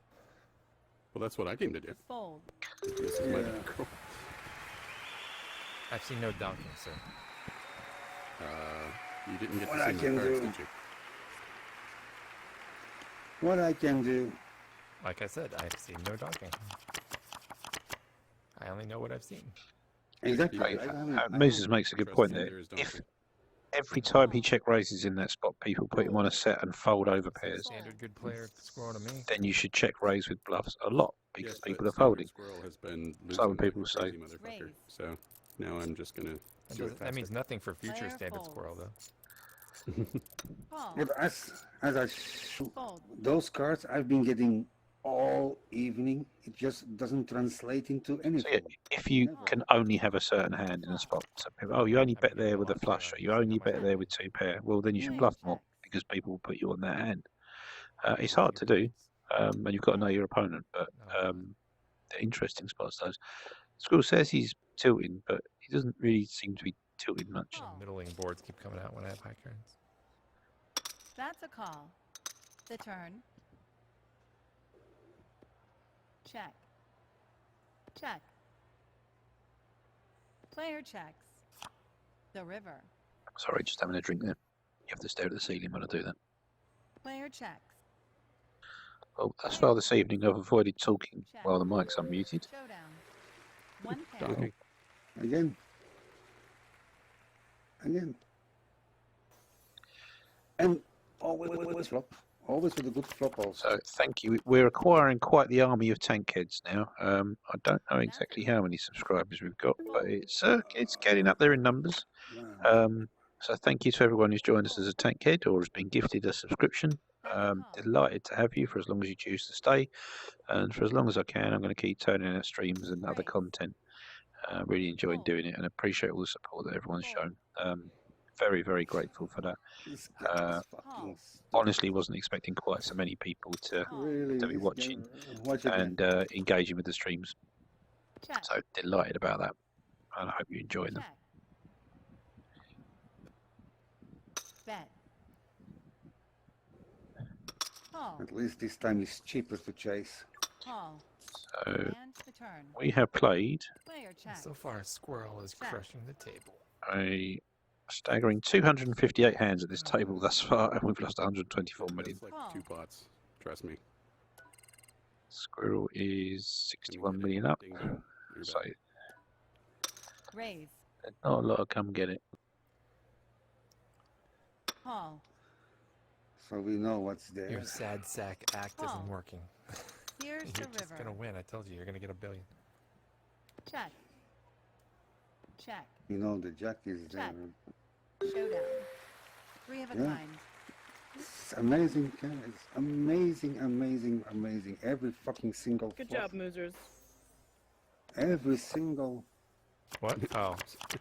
Well, that's what I came to do. Fold. This is my Yeah. bankroll. I've seen no donking, sir. You didn't get What to I see my can cards, do. did you? What I can do? Like I said, I've seen no donking. I only know what I've seen. Exactly. Right. Moses makes a good Trust point him, there. there is If donkey. every time he check raises in that spot, people put him on a set and fold over pairs, Standard good player Squirrel to me. then you should check raise with bluffs a lot because Yes, people but are Standard folding. Squirrel has been losing Some like people a say. crazy motherfucker. Raise. So now I'm just gonna That, do it doesn't- that faster. means nothing for future Player Standard folds. Squirrel, though. Call. Yeah, but as I shoot Fold. those cards, I've been getting all evening. It just doesn't translate into So yeah, anything. if you Never. can only have a certain hand in a spot, so people, oh, you only I'm bet giving there a with a lot to flush, her. or you only How much bet do there you with 2 pair. Well, then you should Player bluff more checks. because people will put you on that hand. It's hard to do, and you've got to know your opponent. But they're interesting spots. Those Squirrel says he's tilting, but he doesn't really seem to be tilted much. Call. Middling boards keep coming out when I have high turns. That's a call. The turn. Check. Check. Player checks. The river. Sorry, just having a drink there. You have to stare at the ceiling when I do that. Player checks. Well, thus far this evening, I've avoided talking Check. while the mic's unmuted. Showdown. One pair. Donkey. Again. And always flop. Always with a good flop also. So thank you. We're acquiring quite the army of tank heads now. I don't know exactly how many subscribers we've got, but it's getting up there in numbers. Wow. So thank you to everyone who's joined us as a tank head or has been gifted a subscription. Delighted to have you for as long as you choose to stay, and for as long as I can, I'm going to keep turning out streams and other content. Really enjoying doing it and appreciate all the support that everyone's shown. Very, very grateful for that. This guy is fucking stupid. Honestly, wasn't expecting quite so many people to Really, be this watching guy- watch again. and engaging with the streams. Check. So delighted about that, and I hope you enjoy them. Check. Bet. Call. At least this time it's cheaper to chase. Call. So And the turn. we have played Player check. So far, Squirrel is Check. crushing the table. a staggering 258 hands at this table thus far, and we've lost 124 million. That's like 2 pots. Trust me. Squirrel is 61 million up, Ding dong. You're so back. Raise. there's not a lot of come get it. Call. So we know what's there. Your sad sack act Call. isn't working. Here's You're the just river. gonna win. I told you, you're gonna get $1 billion. Check. Check. You know the jack is there. Check. Showdown. 3 of a Yeah. kind. It's amazing, guys. Amazing, amazing, amazing. Every fucking single Good flop. job, Moosers. Every single. What? Oh,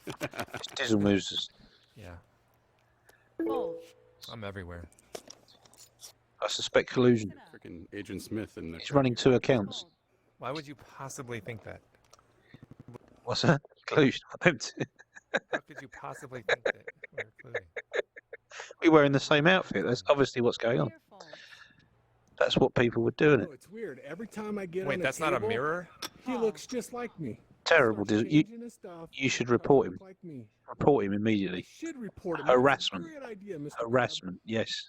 It's Dizzle moves. yeah. Fold. I'm everywhere. I suspect collusion. Freaking Agent Smith and the. He's running 2 accounts. Fold. Why would you possibly think that? What's that? Collusion. How could you possibly think that? We're colluding? We're wearing the same outfit. That's obviously what's going on. Player fold. That's what people would do, isn't it? Oh, it's weird. Every time I get on Wait, the that's not a table, mirror? He looks just like me. terrible. Starts You changing his stuff. you should Kinda report him. look like me. Report him I immediately. should report him. That's a Harassment. great idea, Mr. Harassment. Yes.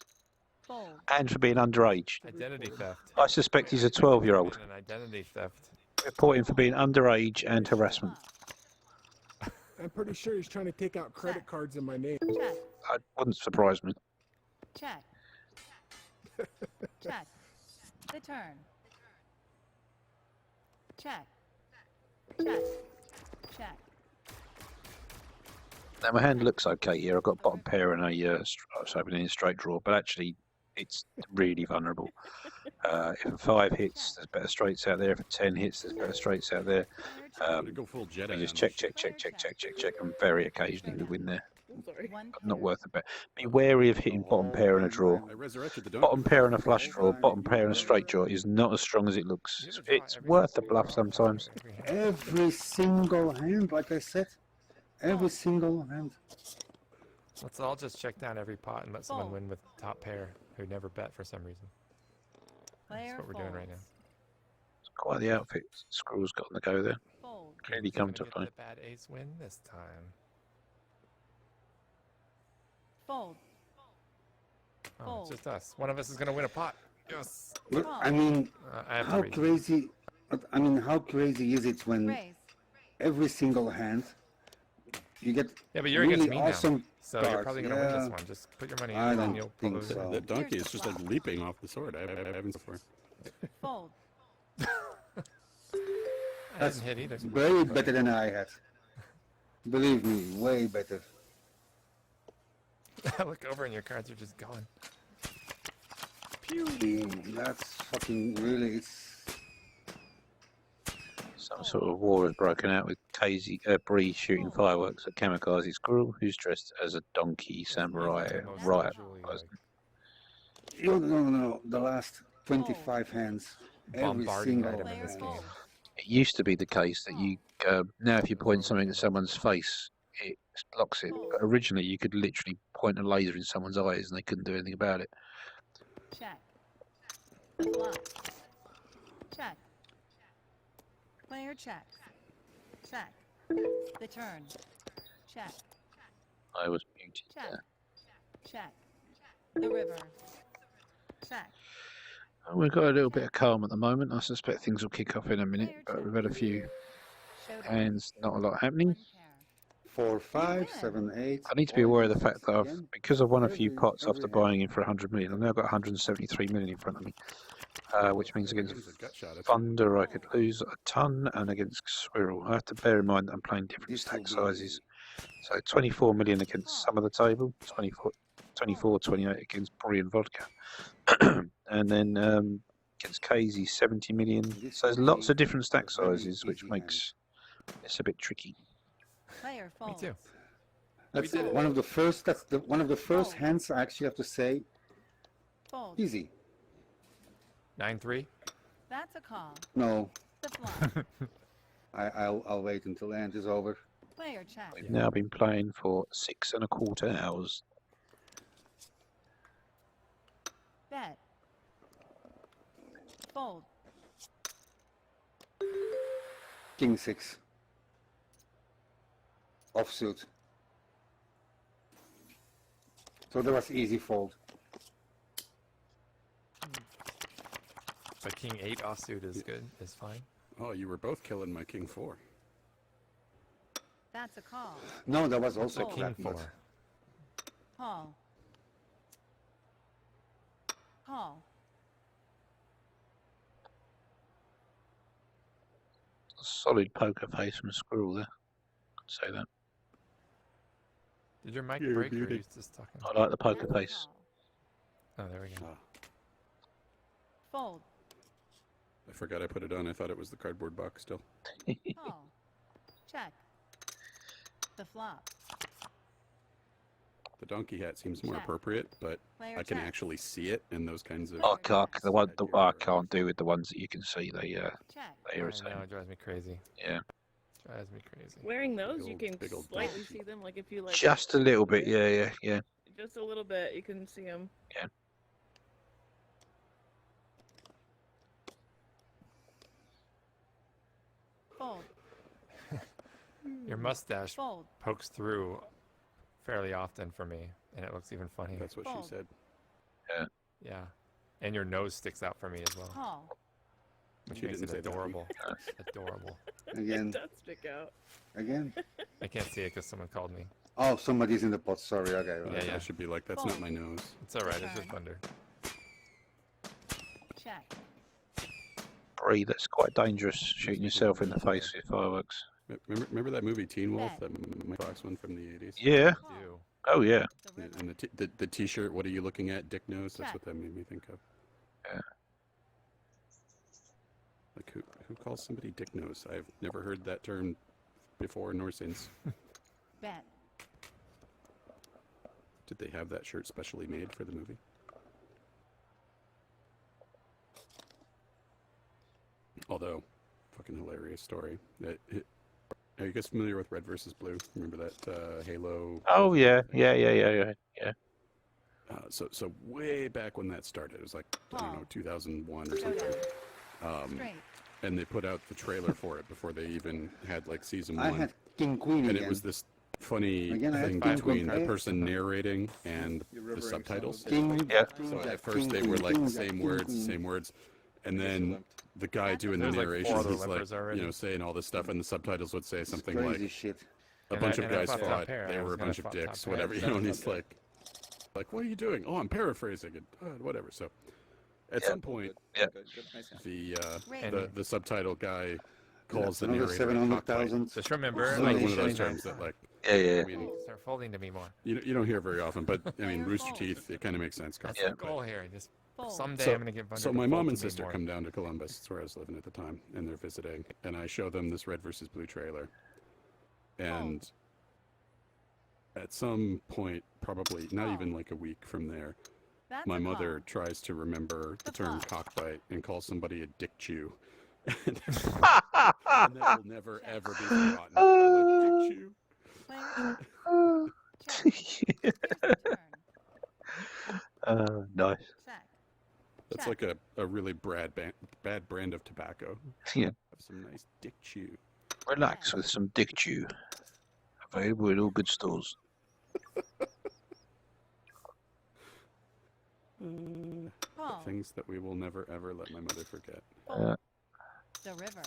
Fold. And for being underage. Identity theft. I suspect he's a 12-year-old. An identity theft. Report him for being underage and harassment. I'm pretty sure he's trying to take out credit cards in my name. Check. That wouldn't surprise me. Check. Check. The turn. Check. Check. Check. Now my hand looks okay here. I've got bottom pair and a opening a straight draw, but actually it's really vulnerable. If a 5 hits, there's better straights out there. If a 10 hits, there's better straights out there. I'm gonna go full Jedi. You just on check, this check, check, check, check, check, check, and very occasionally we win there. I'm sorry. One But not pair. worth a bet. Be wary of hitting bottom pair and a draw. I resurrected the donkey. Bottom pair and a flush draw, bottom pair and a straight draw is not as strong as it looks. It's worth a bluff sometimes. Every single hand, like I said. Every single hand. Let's all just check down every pot and let someone Fold. win with top pair who never bet for some reason. That's Player what we're doing right now. folds. It's quite the outfit Squirrel's got on the go there. Fold. Clearly Who's gonna come to get play. the bad ace win this time. Fold. Oh, Fold. it's just us. One of us is gonna win a pot. Yes. Look, I mean, I have to how raise. crazy? I mean, how crazy is it when Raise. every single hand you get Yeah, but you're really against me awesome now, so you're cards? probably gonna win this Yeah. one. Just put your money in I and don't you'll think probably so. win. The donkey Here's is just the like flop. leaping off the sword. I haven't before. Fold. I That's didn't hit either. way better than I had. Believe me, way better. I look over and your cards are just gone. That's fucking really. It's Some sort of war has broken out with Bree shooting fireworks at Kamikaze Squirrel, who's dressed as a donkey samurai Most riot. usually, person. no. The last 25 hands, every bombarding single item in this hand. game. It used to be the case that you now if you point something at someone's face, it blocks it. But originally, you could literally point a laser in someone's eyes and they couldn't do anything about it. Check. The flop. Check. Player checks. Check. The turn. Check. I was muted Check. there. Check. The river. Check. We've got a little bit of calm at the moment. I suspect things will kick off in a minute, but we've had a few Showdown. hands, not a lot happening. One pair. 4, 5, 7, 8. I need to be aware of the fact that Again. because I've won a few Every- pots every after hand. buying in for 100 million, I've now got 173 million in front of me, which means against There's a gut shot. It's Thunder I could lose a ton, and against Squirrel I have to bear in mind that I'm playing different This stack will be sizes. So 24 million against some of the table, 24, 28 against Brie and Vodka, and then against Casey 70 million. So there's lots of different stack sizes, which makes this a bit tricky. Player Me folds. too. That's did it. one of the first. That's one of the first Fold. hands I actually have to say Fold. easy. 9-3. That's a call. No, The flop. I'll wait until the end is over. Player checks. We've now been playing for 6¼ hours. Bet. Fold. King 6. Offsuit. So that was easy fold. But King 8 offsuit is good. Is fine. Oh, you were both killing my king 4. That's a call. No, that was also So King flat, 4. but Call. Call. Solid poker face from Squirrel there. I'd say that. Did your mic You're break or are muted. you just talking? I like the poker That's a face. call. Oh, there we go. Fold. I forgot I put it on. I thought it was the cardboard box still. Call. Check. The flop. The donkey hat seems more Check. appropriate, but Player I can checks. actually see it in those kinds of. I can't do with the ones that you can see. They Check. they I irritate know, me. it drives me crazy. Yeah. Drives me crazy. Wearing those, you old- can big old slightly donkey. see them. Like if you like. Just a little bit, yeah. Just a little bit, you can see them. Fold. Your mustache Fold. pokes through fairly often for me, and it looks even funnier. That's what Fold. she said. Yeah. And your nose sticks out for me as well, Call. which She makes didn't it say that one. adorable. Adorable. Again, It does stick out. again. I can't see it because someone called me. Oh, somebody's in the pot. Sorry. Okay. Yeah, yeah. I should be like, that's not my nose. It's all right. It's just Turn. thunder. Check. Bree, that's quite dangerous, shooting yourself in the face with fireworks. Remember that movie Teen Wolf, Bet. that Mike Fox one from the 80s? Yeah. Call. Do. Oh, yeah. The river. And the T-shirt, what are you looking at, Dick Nose? That's Check. what that made me think of. Yeah. Like who calls somebody Dick Nose? I've never heard that term before nor since. Bet. Did they have that shirt specially made for the movie? Although, fucking hilarious story. Are you guys familiar with Red versus Blue? Remember that Halo? Oh, yeah. thing? Yeah. So way back when that started, it was like, I don't know, 2001 or something. Straight. And they put out the trailer for it before they even had like season I one. had King Queen And again. it was this funny Again, I had thing King between Queen. the person narrating and the subtitles. King. Yeah. King So Jack, at first King they Queen, were like King the Jack, same King words, Queen. same words. And then the guy doing the There's like 4 narration, other he's like, limpers already. you know, saying all this stuff, and the subtitles would say It's something crazy like, shit. a And bunch I- of and I guys fought top fought, pair. they I were was a gonna bunch of fight top dicks, pair. whatever, you know, and he's like, what are you doing? Oh, I'm paraphrasing it, whatever. So at Yeah. some point, Yeah. Good. Nice. the subtitle guy calls the Another narrator a cockfight. 700,000. Just remember, It's It's like Nice, one of those nice. terms that, like, Yeah. I mean, start folding to me more. you don't hear very often, but I mean, Player Rooster fold. Teeth, it kind of makes sense. That's Yeah. the goal here. Just Fold. someday So- I'm gonna get Thunder So to my fold mom to and me sister more. come down to Columbus. That's where I was living at the time, and they're visiting. And I show them this Red versus Blue trailer. And at some point, probably not even like a week from there, That's my a mother call. tries to remember the The term flop. cockfight and calls somebody a dick chew. And that will never ever be forgotten. They're like, dick chew. Player check. Check. Here's the turn. Nice. Check. That's Check. like a really bad brand of tobacco. Yeah. Have some nice dick chew. Relax with some Dick Chew. Available in all good stores. Call. Things that we will never ever let my mother forget. Fold. The river.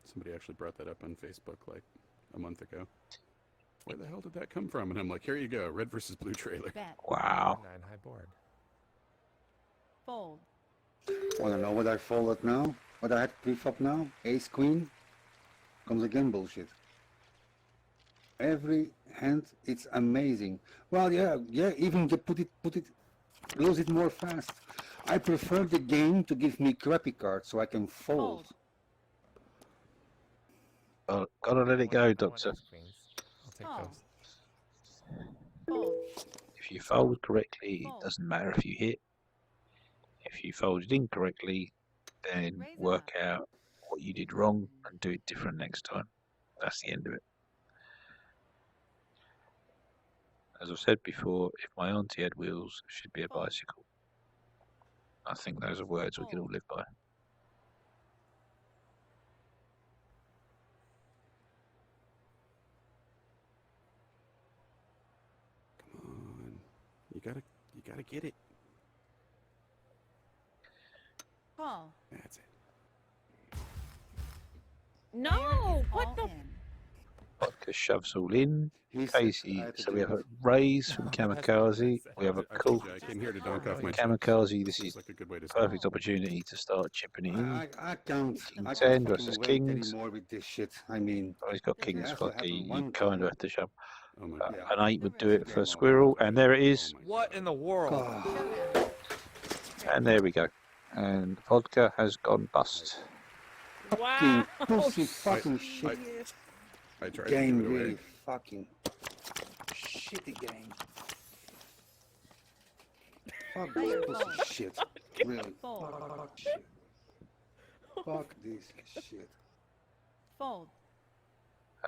Somebody actually brought that up on Facebook like a month ago. Where the hell did that come from? And I'm like, here you go, Red versus Blue trailer. Bet. Wow. 9 high board. Fold. Want to know what I folded now? What I had pre-flop now? Ace Queen. Comes again bullshit. Every hand, it's amazing. Well, yeah. Even you put it, lose it more fast. I prefer the game to give me crappy cards so I can fold. Oh, gotta let it go, I want Doctor. ace queens. I'll take Call. those. Fold. If you fold correctly, Fold. it doesn't matter if you hit. If you folded incorrectly, then Raise it work out what you did wrong and do it different next time. That's the end of it. As I've said before, if my auntie had wheels, she'd be a Fold. bicycle. I think those are words we can all live by. Come on. You gotta get it. Call. That's it. No! What All the? in. Vodka shoves all in. He's- Casey, I had to so do we have a it. raise from That's what I Kamikaze. said. We have a I cool told you, I came here to donk off my Kamikaze. This Seems is like a good way to perfect opportunity to start chipping it in. I can't. King I 10 can't versus fucking wait kings. anymore with this shit. I mean, Oh, he's got It kings, has to happen Vodka. You one kind time. of have to shove. Oh my Uh, god. an 8 would do it for Squirrel, and there it is. Oh my What God. in the world? God. And there we go. And Vodka has gone bust. Wow! Pussy fucking shit. Shit. I tried Game to give it away. really fucking shitty game. Fuck Player this pussy fold. shit. Really. Fold. Fuck shit. Fuck this shit. Fold.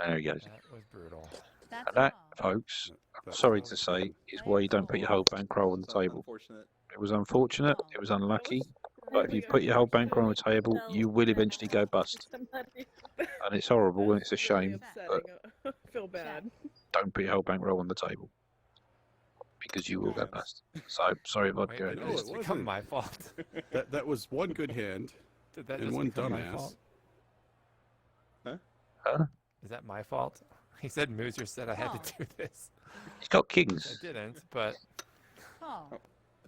And there he goes. That was brutal. That's And that, a call. folks, That- sorry to say, is why you don't put your whole bankroll on the table. Unfortunate. It was unfortunate. It was unlucky. But if you put your whole bankroll on the table, you will eventually go bust. And it's horrible and it's a shame, but I feel bad. don't put your whole bankroll on the table. Because you will go bust. So, sorry, Vodka. Wait, No, did it this become wasn't. my fault? That was one good hand Did that and just one become my dumbass. fault? Huh? Is that my fault? He said Mooser said I had to do this. He's got I kings. didn't, but Call.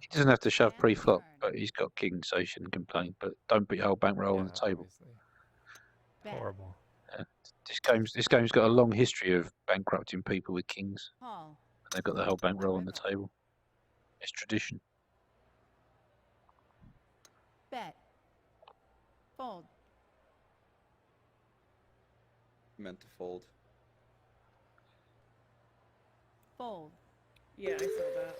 He doesn't have to shove And pre-flop, turn. but he's got kings, so he shouldn't complain. But don't put your whole bankroll on yeah, the table. obviously. Bet. Horrible. This game's got a long history of bankrupting people with kings. Call. And they've got the whole bankroll on the table. It's tradition. Bet. Fold. Meant to fold. Fold. Yeah, I saw that.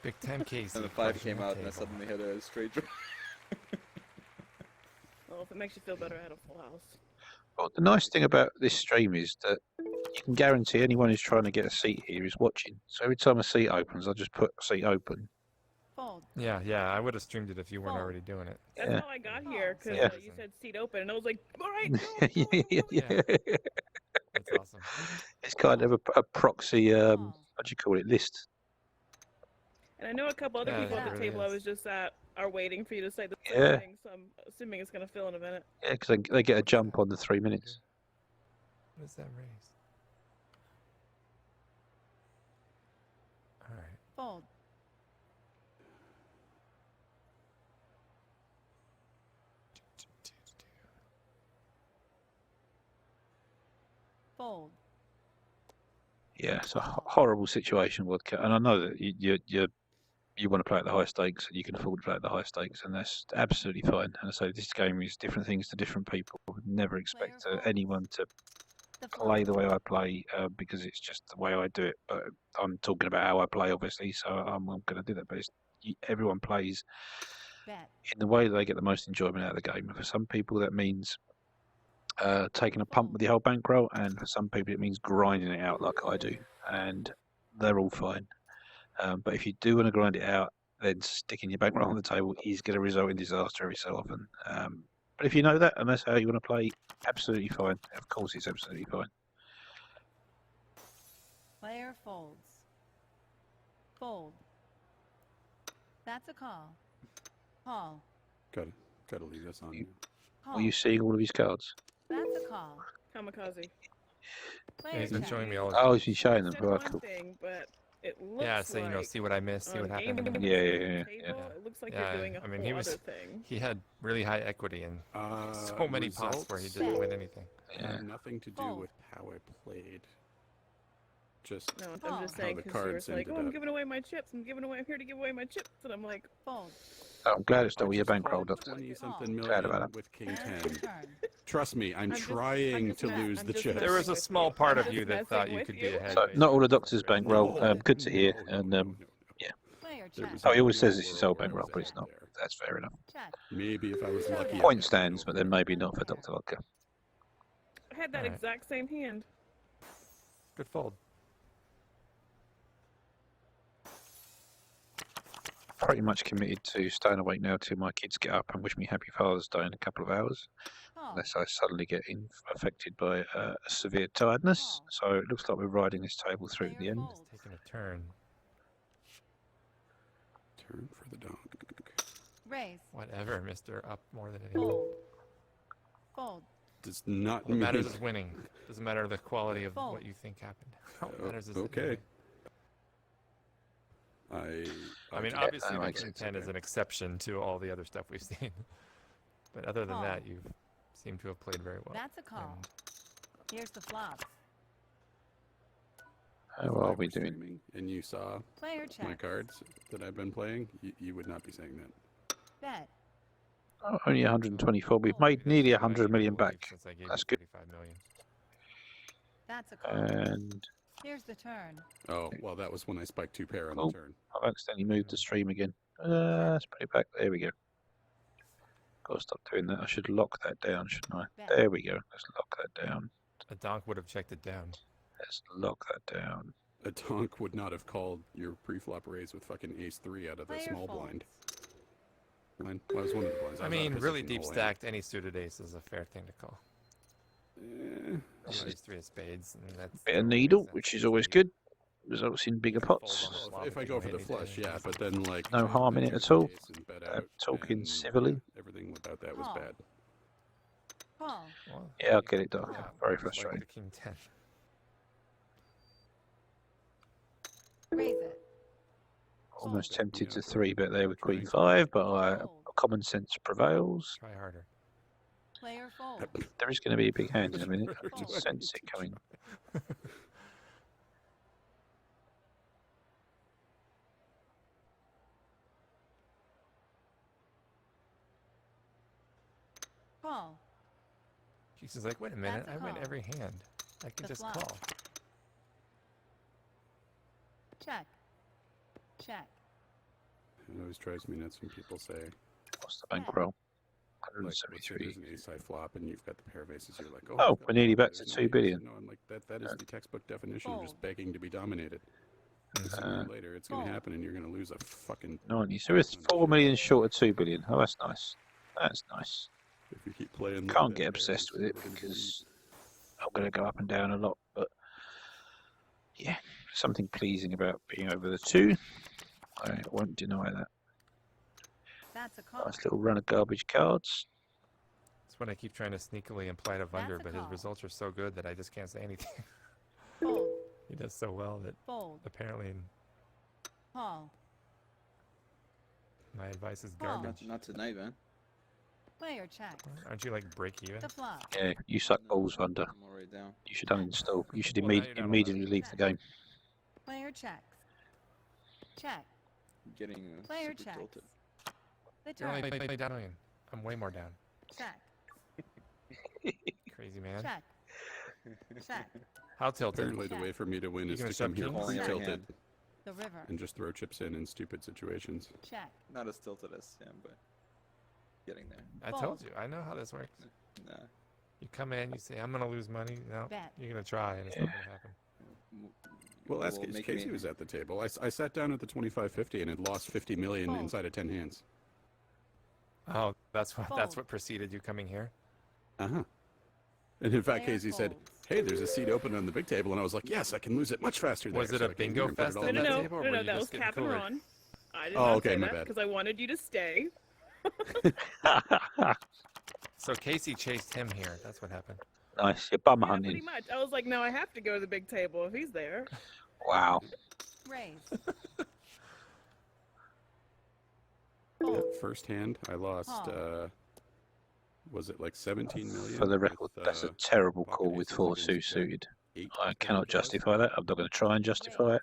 Big time case. And the 5 came out, and I suddenly had a straight draw. Well, if it makes you feel better, I had a full house. Well, the nice thing about this stream is that you can guarantee anyone who's trying to get a seat here is watching. So every time a seat opens, I just put seat open. Fold. Yeah, I would have streamed it if you weren't already doing it. That's Yeah. how I got here, because Yeah. you said seat open, and I was like, all right, Yeah. That's awesome. It's kind of a proxy, what do you call it, list. And I know a couple other Yeah, people it at the really table I is. was just at are waiting for you to say the same Yeah. thing, so I'm assuming it's going to fill in a minute. Yeah, because they get a jump on the 3 minutes. What does that raise? All right. Fold. Fold. Yeah, it's a horrible situation, Vodka. And I know that you want to play at the high stakes and you can afford to play at the high stakes, and that's absolutely fine. And so this game is different things to different people. I would never expect anyone to The play flop. the way I play because it's just the way I do it. But I'm talking about how I play, obviously, so I'm going to do that. But everyone plays Bet. in the way that they get the most enjoyment out of the game. For some people, that means taking a pump with the whole bankroll, and for some people, it means grinding it out like I do, and they're all fine. But if you do want to grind it out, then sticking your bankroll on the table is going to result in disaster every so often. But if you know that and that's how you want to play, absolutely fine. Of course, it's absolutely fine. Player folds. Fold. That's a call. Call. Gotta leave this on. Call. Are you seeing all of his cards? That's a call. Kamikaze. Player He's been check. showing me all. Oh, he's been showing them. Said Right, one cool. thing, but it looks Yeah, so you know, like see what I missed, see what on game happened. one Yeah, on yeah, the yeah, table, yeah. It looks like Yeah, you're doing a I mean, whole he was- other thing. He had really high equity and so many pots where he results didn't win anything. Yeah. had nothing to do Fold. with how I played. Just No, Oh. I'm just How saying the because you were cards like, ended oh, I'm up. giving away my chips. I'm here to give away my chips, and I'm like, Fold. I'm glad it's I not with your just bankroll, called Doctor. 20-something Glad about million it. with King And 10. turn. Trust me, I'm just- trying just to mess- lose I'm the just chips. messing There was a with small you. part I'm of you just that thought messing you with could be you. ahead. So, but not all you- the doctor's bankroll. Good to hear. And Player There check. was oh, he a always real says this is world whole where I bankroll, was but it's out not. there. That's fair enough. Check. Maybe if I was lucky. I'd Point get stands, over but then it. maybe not for Dr. Vodka. I had that Alright. exact same hand. Good fold. Pretty much committed to staying awake now till my kids get up and wish me happy Father's Day in a couple of hours, Call. unless I suddenly get affected by a severe tiredness. So it looks like we're riding this table through to the Player end. folds. Taking a turn. Turn for the donk. Raise. Whatever, Mr. Up more than anything. Fold. Fold. Does not What mean. matters is winning. Doesn't matter the quality of Fold. what you think happened. What matters is okay. winning. I mean, do- obviously, that the makes King sense, 10 is okay. an exception to all the other stuff we've seen. But other than Call. that, you seem to have played very well. That's a call. And Here's the flop. How if I are were we doing? streaming And you saw Player my check. cards that I've been playing, you would not be saying that. Bet. Oh, only 124. We've made nearly 100 million back. since I gave That's you good. 35 million. That's a call. And Here's the turn. Oh, well, that was when I spiked 2 pair on Cool. the turn. I've accidentally moved the stream again. Let's put it back. There we go. Gotta stop doing that. I should lock that down, shouldn't I? Bet. There we go. Let's lock that down. A donk would have checked it down. Let's lock that down. A donk would not have called your pre-flop raise with fucking ace 3 out of the Player small folds. blind. Line. Well, it was one of the blinds. I was mean, out really positioning the deep whole hand. stacked, any suited ace is a fair thing to call. This These is three of spades, and that's bit of the needle, reason which it's is always deep. good. Results in You bigger can fold pots. on the Well, flop if I you go for wait the any flush, day. yeah, but then like No I harm in bet it at two all. big ace and bet out, Talking and, civilly. yeah, everything about that was Call. bad. Call. Well, Yeah, I'll get it done. Yeah. Very just like frustrating. the king 10. Raise it. Almost Backing tempted to up or 3-bet there with Queen trying 5, but Fold. common sense prevails. Try harder. Player fold. There is going to be a big hand in a minute. I Where can do I sense need it to coming. Call. She's like, wait a minute, That's a I win call. every hand. I can The just flop. call. Check. Check. It always drives me nuts when people say, What's the bankroll? like, let's say 173. there's an ace-high flop and you've got the pair of aces, you're like, oh, Oh, I've got we're nearly one, back to there's 2 no ace. billion. No, I'm like, that is the textbook definition of just Fold. begging to be dominated. Sooner or later, it's going to Fold. happen and you're going to lose a fucking 90. So it's 4 million short of 2 billion. Oh, that's nice. That's nice. if you keep playing like Can't that, get there, obsessed it's with it never gonna be because I'm going to go up and down a lot. But yeah, something pleasing about being over the 2. I won't deny that. That's a call. Nice little run of garbage cards. That's when I keep trying to sneakily imply to Vunder, a but his call. results are so good that I just can't say anything. Fold. He does so well that Fold. apparently Call. my advice is Call. garbage. Not tonight, man. Player check. Aren't you like break even? The flop. Yeah, you suck balls, Thunder. I'm already down. You should uninstall. You should Well, now you're down 11. immediately leave the game. Player checks. Check. Getting Player super checks. tilted. The You're only turn. down a million. I'm way more down. Check. Crazy man. Check. Check. How tilted? Apparently, the way for me to win You is gonna to come shove here kings? pre-tilted Hand. The river. and just throw chips in stupid situations. Check. Not as tilted as Sam, but getting there. I told you. I know how this works. Nah. You come in, you say, I'm going to lose money. No, Bet. you're going to try, and it's not going to happen. Well, that's Will make Casey me- was at the table. I sat down at the 25-50 and had lost 50 million Fold. inside of 10 hands. Oh, that's what Fold. preceded you coming here? Uh-huh. And in fact, Player Casey said, folds. hey, there's a seat open on the big table. And I was like, yes, I can lose it much faster there. Was it So a I came bingo here and put it fest all on on No, the that no, table, or no, were no, you that just was getting Cap and cooler? Ron. I did Oh, not okay, say my that bad. because I wanted you to stay. So Casey chased him here. That's what happened. Nice. You're bum Yeah, pretty hunting. much. I was like, no, I have to go to the big table if he's there. Wow. Raise. Yep, first hand, I lost, Call. was it like 17 million? For the record, with, that's a terrible pocket call with aces 4 against suits jack suited. 8, I I cannot think it was. justify that. I'm not going to try and justify it.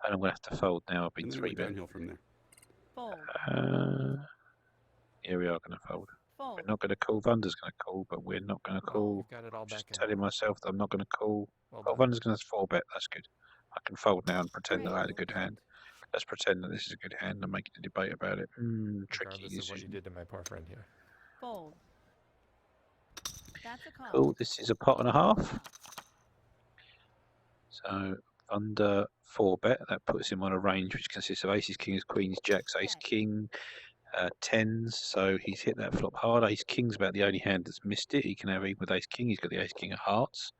And I'm going to have to fold now. I've been And then it went 3-bet. downhill from there. Fold. Yeah, we are going to fold. Fold. We're not going to call. Vunder's going to call, but we're not going to Well, call. you've got it all back Just in telling there. myself that I'm not going to call. Well Oh, done. Vunder's going to 4-bet. That's good. I can fold now and pretend that I had a Raise. good hand. Let's pretend that this is a good hand and making a debate about it. Tricky Regardless of what you decision. did to my poor friend here. Fold. That's a call. Cool. This is a pot and a half. So under 4-bet, that puts him on a range which consists of aces, kings, queens, jacks, ace, Check. king, tens. So he's hit that flop hard. Ace king's about the only hand that's missed it. He can have even with ace king. He's got the ace king of hearts.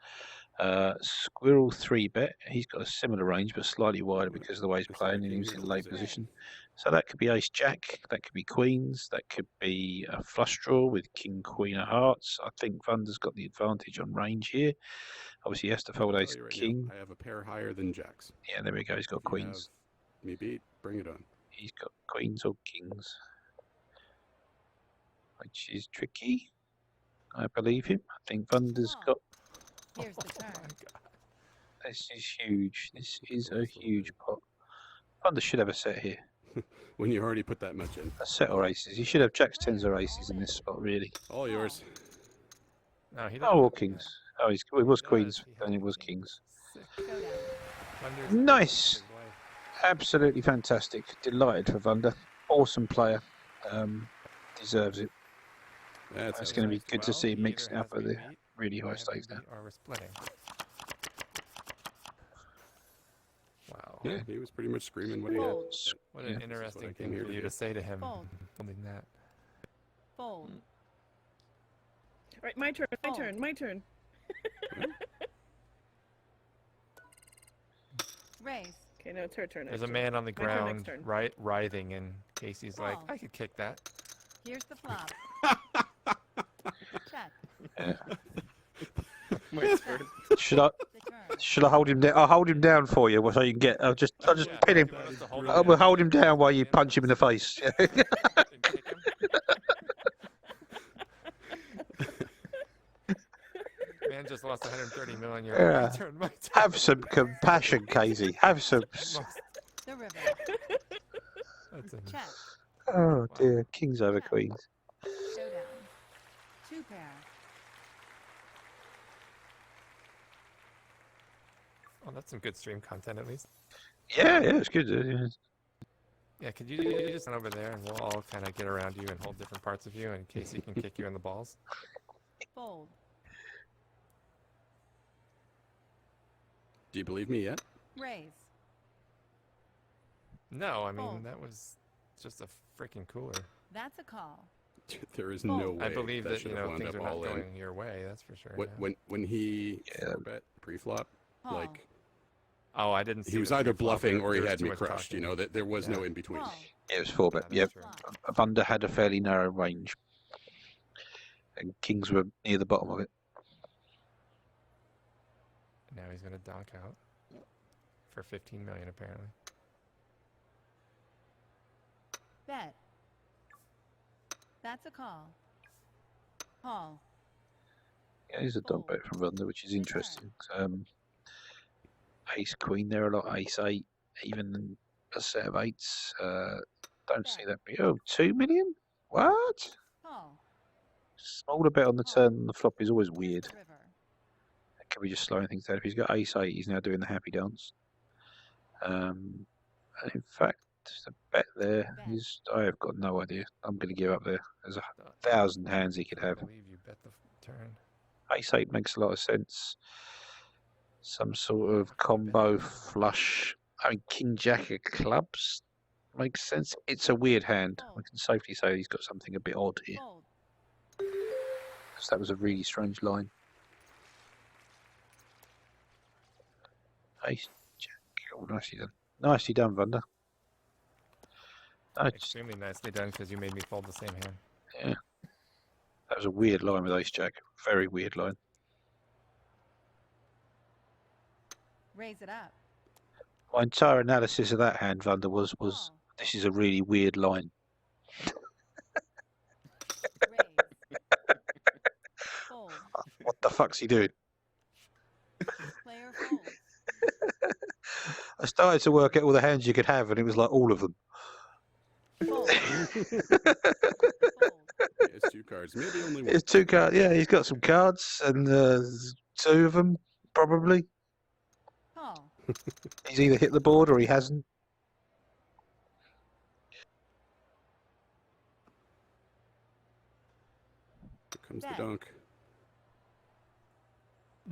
Squirrel 3-bet. He's got a similar range but slightly wider because of the way he's I said I playing, and came he was here in to lay lose it. position. So that could be ace jack. That could be queens. That could be a flush draw with king queen of hearts. I think Vunder's got the advantage on range here. Obviously, he has to fold I'll ace tell you right king. now, I have a pair higher than jacks. Yeah, there we go. He's got If you queens. have me beat, bring it on. He's got queens or kings, which is tricky. I believe him. I think Vunder's got. Here's the Oh turn. my God. This is huge. This is a huge pot. Vunder should have a set here. When you already put that much in. A set or aces. He should have jacks, tens, or aces in this spot, really. All yours. No, he Oh, or doesn't. kings. Oh, it was He queens, does. He then has it was kings. kings. Sick. Showdown. Thunder's Nice. big life. Absolutely fantastic. Delighted for Vunder. Awesome player. Deserves it. That's It's how going to it be is. good to Well, see he him mixing either up has at me the beat, really I high have stakes him now. beat, or we're splitting. Wow. Yeah, he was pretty much screaming what he had. Fold. What Yeah. an This is what I interesting came thing here for to you do. to say to him. Fold. Holding that. Fold. All right, my turn. My Oh. turn. My turn. Raise. Okay, now it's her turn. There's a actually. man on the My turn next ground, turn. writhing, and Casey's like, Call. I could kick that. Here's the flop. Check. Yeah. My turn. Should I? The turn. Should I hold him down? I'll hold him down for you, so you can get. I'll just Yeah, pin him. you want us to hold We'll hold him down while you punch him in the face. Yeah. and kick him. Man just lost 130 million. You're Yeah. like, my turn, my turn. Have some compassion, Casey. Have some. The river. That's a- Check. Oh dear, kings over queens. Showdown. 2 pair. Oh, that's some good stream content at least. Yeah, it's good. Yeah. Yeah, could you just run over there and we'll all kind of get around you and hold different parts of you in case he can kick you in the balls? Fold. Do you believe me yet? Raise. No, I mean, Fold. that was just a freaking cooler. That's a call. There is no way I believe that, should you have know, wound things up are not all in. going your way, that's for sure. yeah. When he bet pre-flop, Call. like Oh, I didn't see he was the either pre-flop, bluffing there- or he there was had too me much crushed. You talking. know that there was no Yeah. in between. Call. It was 4-bet. Yeah, Yep. that's true. Flop. Thunder had a fairly narrow range, and kings were near the bottom of it. Now he's gonna donk out for 15 million apparently. Bet. That's a call. Call. Yeah, he's a dog bet from Thunder, which is interesting. Ace queen there a lot. Ace 8, even a set of 8s. Don't see that. Oh, 2 million? What? Call. Smaller bet on the turn than the flop is always Here's weird. the river. Can we just slowing things down? If he's got Ace 8, he's now doing the happy dance. And in fact, the bet there is. I have got no idea. I'm going to give up there. There's 1,000 hands he could I have. believe you bet the turn. Ace 8 makes a lot of sense. Some sort of combo flush. I mean, King Jack of clubs makes sense. It's a weird hand. I can safely say he's got something a bit odd here. Fold. Because that was a really strange line. Ace Jack. Oh, nicely done. Nicely done, Thunder. Extremely nicely done because you made me fold the same hand. Yeah. That was a weird line with Ace Jack. Very weird line. Raise it up. My entire analysis of that hand, Thunder, was Call. this is a really weird line. Raise. Fold. What the fuck's he doing? Player folds. I started to work out all the hands you could have, and it was like all of them. Fold. It's 2 cards, maybe only one. It's 2 cards. Yeah, he's got some cards, and 2 of them probably. Call. He's either hit the board or he hasn't. Here comes the Bet. dunk.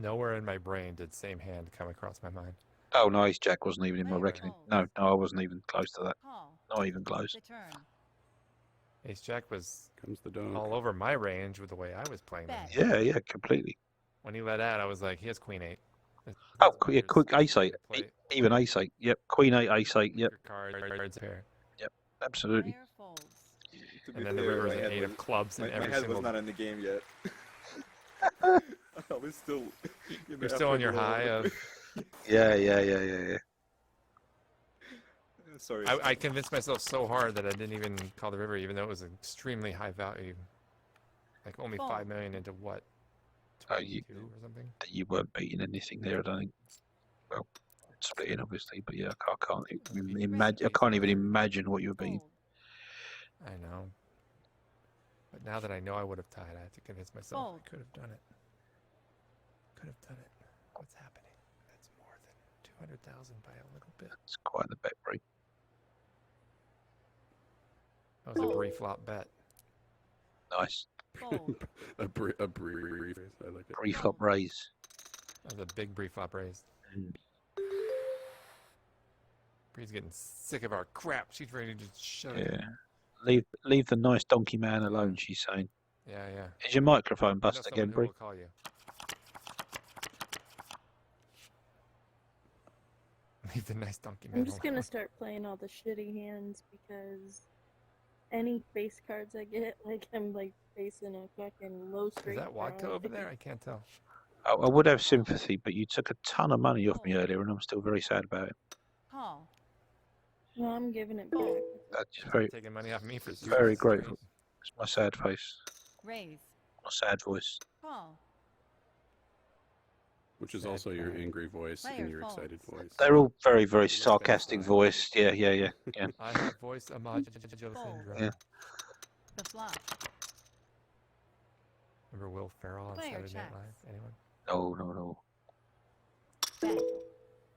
Nowhere in my brain did same hand come across my mind. Oh no, Ace Jack wasn't even in my Player reckoning. folds. No, I wasn't even close to that. Call. Not even close. The turn. Ace Jack was Comes the dunk. all over my range with the way I was playing the Bet. hand. Yeah, completely. When he let out, I was like, he has Queen 8. Oh, yeah, quick Ace 8. Even Ace 8. Yep, Queen 8, Ace 8. Yep, Cards pair. absolutely. Player folds. To be And then the fair, river's my an head 8 was- of clubs My, and my every head single. was not in the game yet. I was still. You're still on your high of. Yeah. Sorry. I convinced myself so hard that I didn't even call the river, even though it was extremely high value. Like only Fold. 5 million into what? Oh, 22 or something? You weren't beating anything there, I don't think. Well, splitting obviously, but yeah, I can't imagine. I can't even imagine what you were beating. Fold. I know. But now that I know I would have tied, I have to convince myself Fold. I could have done it. Could have done it. What's happening? That's more than 200,000 by a little bit. It's quite the bet break. That was a pre-flop bet. Nice. Fold. a brief. I like it. Pre-flop raise. That was a big pre-flop raise. Mm. Bree's getting sick of our crap. She's ready to just shut it Yeah. down. Leave the nice donkey man alone. She's saying. Yeah, yeah. Is your microphone I know bust someone again, who Brie? will call you. Leave the nice donkey man I'm just alone. gonna start playing all the shitty hands because any face cards I get, like I'm like facing a fucking low straight. Is that vodka over there? I can't tell. I would have sympathy, but you took a ton of money off me earlier, and I'm still very sad about it. Call. No, I'm giving it back. That's Stop very, taking money off me for very straight. grateful. It's my sad face, Raise. my sad voice. Call. Which is Sad also your guy. angry voice Player and your folds. excited voice. They're all very, very You like that sarcastic style. voiced. Yeah. I have voice modulation syndrome. Yeah. The flop. Remember Will Ferrell on Player Saturday Night checks. Live? Anyone? No. Bet.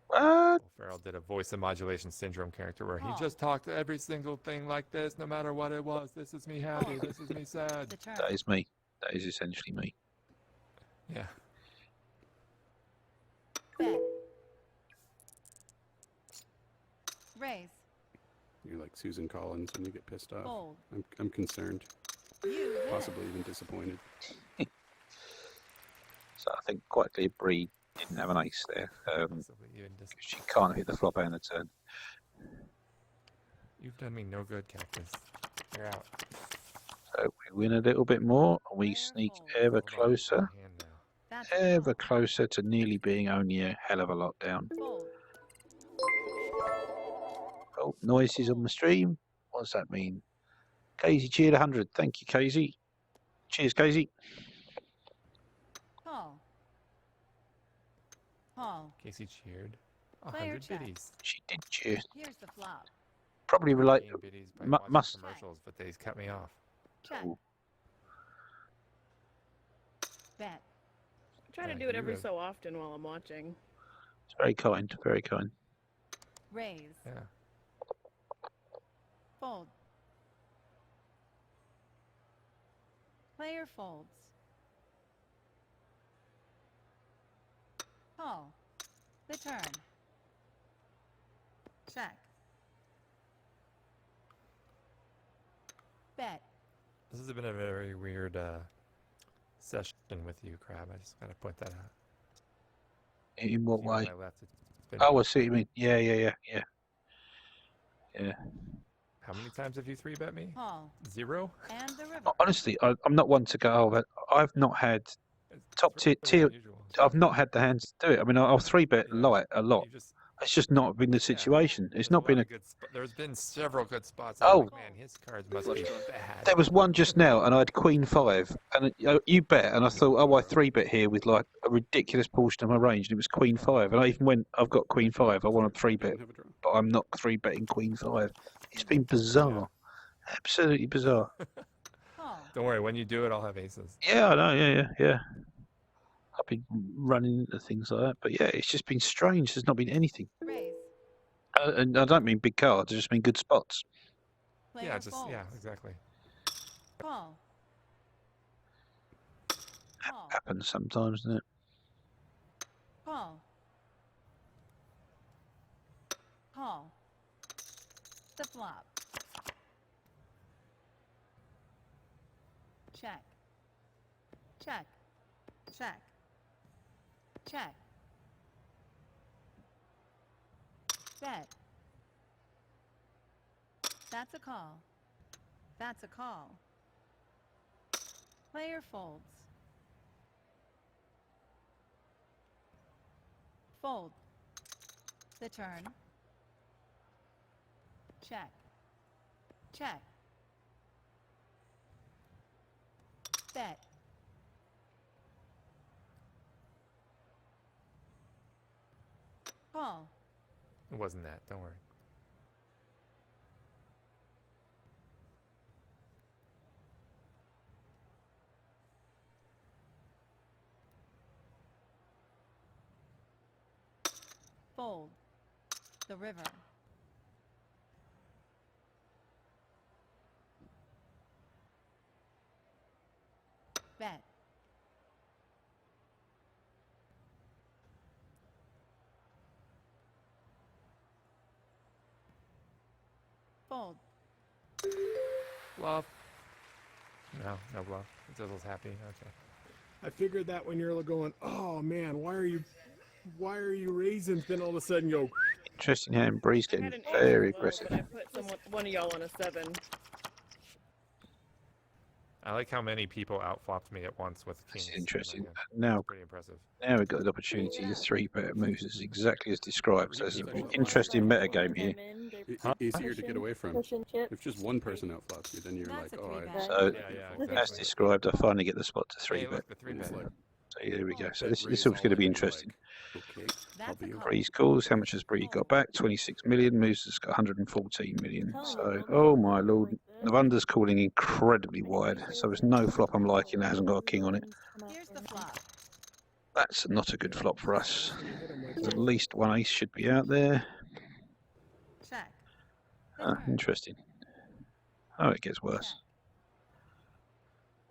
What? Will Ferrell did a voice modulation syndrome character where he Call. just talked to every single thing like this, no matter what it was. This is me happy. This is me sad. The turn. That is me. That is essentially me. Yeah. Bet. Raise. You're like Susan Collins when you get pissed off. Fold. I'm concerned, You win. possibly even disappointed. So I think quite clear Bree didn't have an ace there. Possibly even just. She can't hit the flop and the turn. You've done me no good, Cactus. You're out. So we win a little bit more. We Player sneak folds. ever Hold on, closer, hand now. That's a ever call. closer to nearly being only a hell of a lot down. Fold. Oh, noises on the stream. What does that mean? Casey cheered 100. Thank you, Casey. Cheers, Casey. Call. Call. Casey cheered. Player 100 check. biddies. She did cheer. Here's the flop. Probably relate. Gained biddies by mu- watching must- commercials, but they cut me off. Check. Ooh. Bet. I try to Yeah, do it you every have- so often while I'm watching. It's very kind. Very kind. Raise. Yeah. Fold. Player folds. Call. The turn. Check. Bet. This has been a very weird session with you, Crab. I just gotta point that out. In what You on way? my left, it's been- Oh, I see what you mean. Yeah. How many times have you 3-bet me? Call. 0? And the river. Honestly, I'm not one to go. Oh, but I've not had It's top really tier. unusual. I've not had the hands to do it. I mean, I'll 3-bet Yeah. light a lot. You just, It's just not been the situation. there's It's not lot been a. of good there's been several good spots. Oh. I'm like, man, his cards must Flush be draw. bad. There was one just now, and I had Queen 5, and you bet, and I thought, oh, I 3-bet here with like a ridiculous portion of my range, and it was Queen 5, and I even went, I've got Queen 5, I want to 3-bet, Have a draw. but I'm not 3-betting Queen 5. It's been bizarre, absolutely bizarre. Call. Don't worry, when you do it, I'll have aces. Yeah, I know, yeah. I've been running into things like that, but yeah, it's just been strange. There's not been anything, Raise. and I don't mean big cards. I just mean good spots. Player Yeah, just folds. exactly. Call. Call. Happens sometimes, doesn't it? Call. Call. The flop. Check. Check. Check. Check. Bet. That's a call. That's a call. Player folds. Fold. The turn. Check. Check. Bet. Call. It wasn't that. Don't worry. Fold. The river. Bet. Fold. Bluff. No, no bluff. Zizzle's happy. Okay. I figured that when you're going, oh man, why are you raising? Then all of a sudden you go. Interesting hand. Bree's I getting had an very ace as well, aggressive. but I put one of y'all on a 7. I like how many out outflopped me at once with kings. This is interesting. That's Now, pretty impressive. now we've got the opportunity to 3-bet moves as exactly as described. So it's an Three interesting meta game here. Easier to get away from. Pushing chips. If just one person outflops you, then you're like, That's a oh, three I bet. So Yeah, as exactly. described, I finally get the spot to Hey, 3-bet. look, the 3 it's bet. like, So here we go. So bet this raise looks going to all be in, you're interesting. like, okay, I'll That's be a your call. Breeze calls. How much has Bree got back? 26 million. Moose has got 114 million. Telling you, So, don't oh do my it lord. like that. The under's calling incredibly I'm wide. pretty So sure there's it's no a flop I'm call. liking that hasn't got a king on it. Here's the flop. That's not a good flop for us. Hit him like There's that. at least one ace should be out there. Check. Ah, interesting. Oh, it gets worse.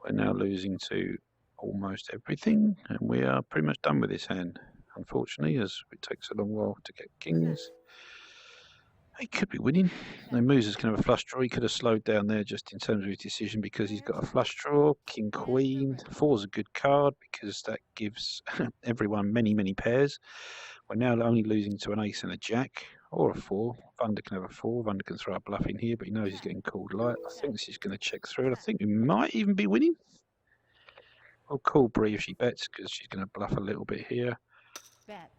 We're now losing to almost everything, and we are pretty much done with this hand, unfortunately, as it takes a long while to get kings. He could be winning. No, Moose can have a flush draw. He could have slowed down there just in terms of his decision because he's got a flush draw. King, queen. 4's a good card because that gives everyone many, many pairs. We're now only losing to an ace and a jack or a 4. Vunder can have a 4. Vunder can throw a bluff in here, but he knows he's getting called light. I think this is going to check through, and I think we might even be winning. I'll call Bree if she bets because she's going to bluff a little bit here. Bet.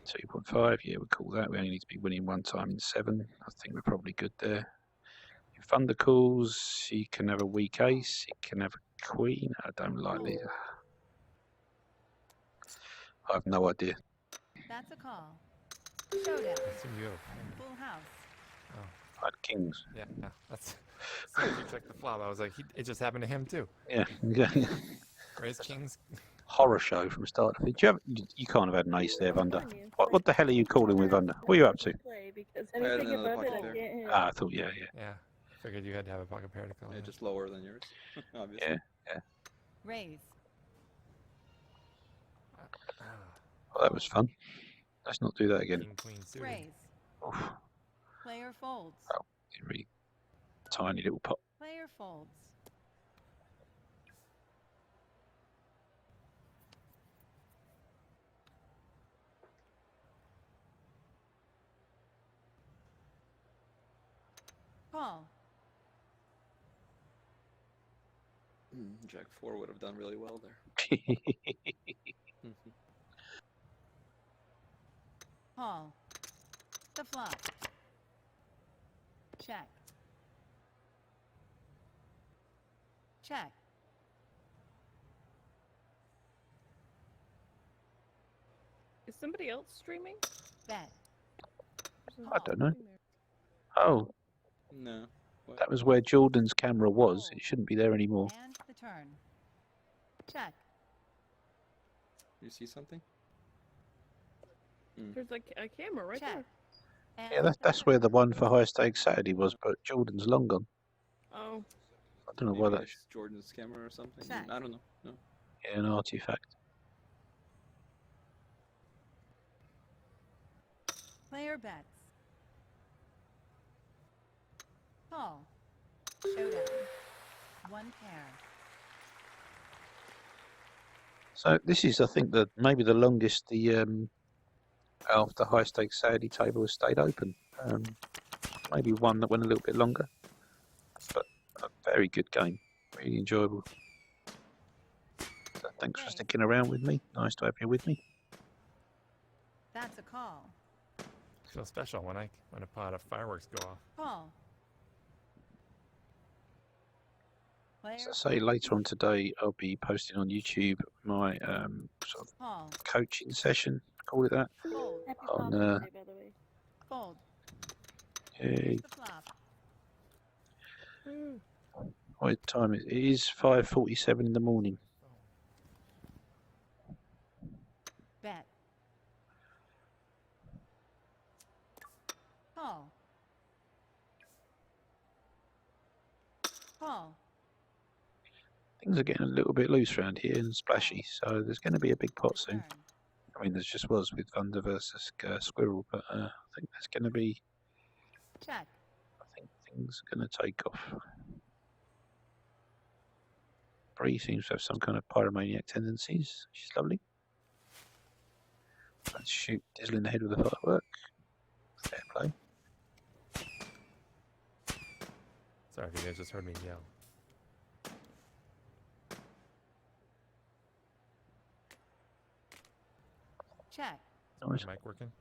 2.5, yeah, we'll call that. We only need to be winning one time in 7. I think we're probably good there. If Thunder calls, he can have a weak ace, he can have a queen. I don't like these. I have no idea. That's a call. Showdown. That's you. Full house. I had kings. Yeah, that's. So if you check the flop, I was like, it just happened to him too. Yeah, Raise kings. horror show from start to finish. You can't have had an ace there, Vunder. What the hell are you calling with Vunder? What are you up to? Because I had anything another above it, pocket I pair. can't hit. Ah, I thought, yeah. Yeah. Figured you had to have a pocket pair to call. Yeah, Yeah. just lower than yours, obviously. Yeah. Raise. Well, that was fun. Let's not do that again. King, queen suited. Raise. Oof, Player folds. really tiny little pot. Player folds. Call. Jack 4 would have done really well there. Call. The flop. Check. Check. Is somebody else streaming? Bet. I don't know. Oh, No. What? that was where Jordan's camera was. It shouldn't be there anymore. And the turn. Check. You see something? There's like a camera right Check. And Yeah, that's where the one for High Stakes Saturday was, but Jordan's long gone. there. Oh. I don't know Maybe why that's it's Jordan's camera or something. Check. I don't know. No. an artifact. player bets. Call. Showdown. One pair. So this is, I think, maybe the longest the after High Stakes Saturday table has stayed open. Maybe one that went a little bit longer, but a very good game, really enjoyable. So thanks for sticking around with me. Nice to have you with me. That's a call. Feel special when a pot of fireworks go off. Call. Player As I say, later on today, I'll be posting on YouTube my sort of call. coaching session, call it that. Fold. Happy On, Father's Day, by the way. Fold. Hey, Here's the flop. what time is it? It is 5:47 in the morning. Bet. Call. Call. Things are getting a little bit loose around here and splashy, so there's going to be a big pot The soon. turn. I mean, there just was with Thunder versus Squirrel, but I think there's going to be. Check. I think things are going to take off. 3 seems to have some kind of pyromaniac tendencies, which is lovely. Let's shoot Dizzle in the head with a firework. Fair play. Sorry if you guys just heard me yell. Check. Nice. Is mic working?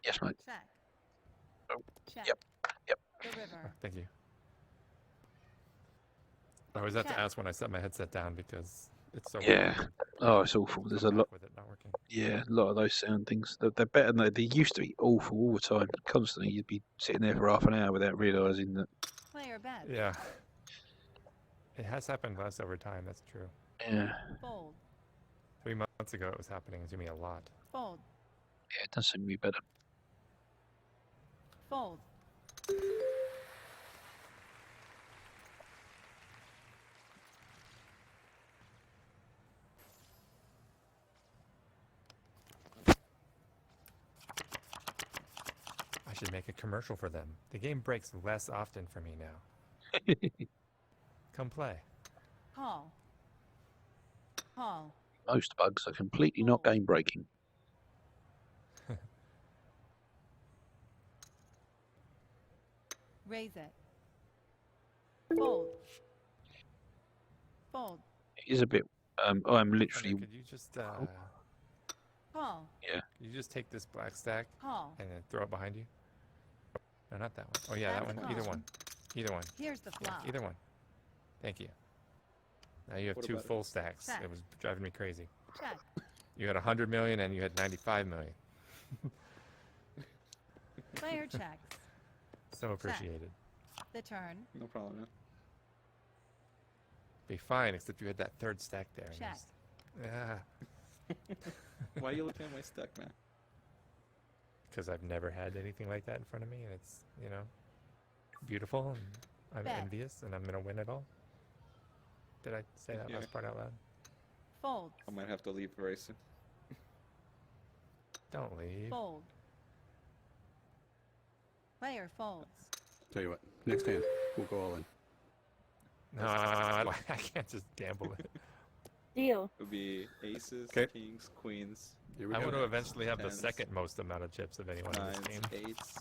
Yes, mate. Check. Oh, Check. yep. The river. Thank you. I always have to Check. ask when I set my headset down because it's so Yeah. weird. Oh, it's awful. There's a Back lot. with it not working. Yeah, a lot of those sound things. They're better than they used to be. Awful all the time. Constantly, you'd be sitting there for half an hour without realising that. Player bet. Yeah. It has happened less over time, that's true. Yeah. Fold. 3 months ago it was happening to me a lot. Fold. Yeah, it does seem to be better. Fold. I should make a commercial for them. The game breaks less often for me now. Come play. Call. Call. Most bugs are completely not game breaking. Raise it. Fold. Fold. It is a bit. I'm literally. Could you just Call. Yeah. could you just take this black stack Call. and then throw it behind you? No, not that one. Oh yeah, that That's one. a Either call. one. Either one. Here's the Yeah, flop. either one. Thank you. Now you have What 2 about it? full stacks. Check. It was driving me crazy. Check. You had 100 million and you had 95 million. Player checks. So appreciated. The turn. No problem, man. Be fine, except you had that third stack there. and Check. just- Yeah. Why are you looking at my stack, man? Because I've never had anything like that in front of me, and it's, you know, beautiful, and I'm Bet. envious, and I'm gonna win it all. Did I say that Yeah. last part out loud? Fold. I might have to leave very soon. Don't leave. Fold. Player folds. Tell you what, next hand, we'll go all in. No, I can't just gamble it. Deal. It would be aces, 'Kay. kings, queens, Here we I go. want to eventually have the Tens. second most amount of chips of anyone in nines, this game, eights.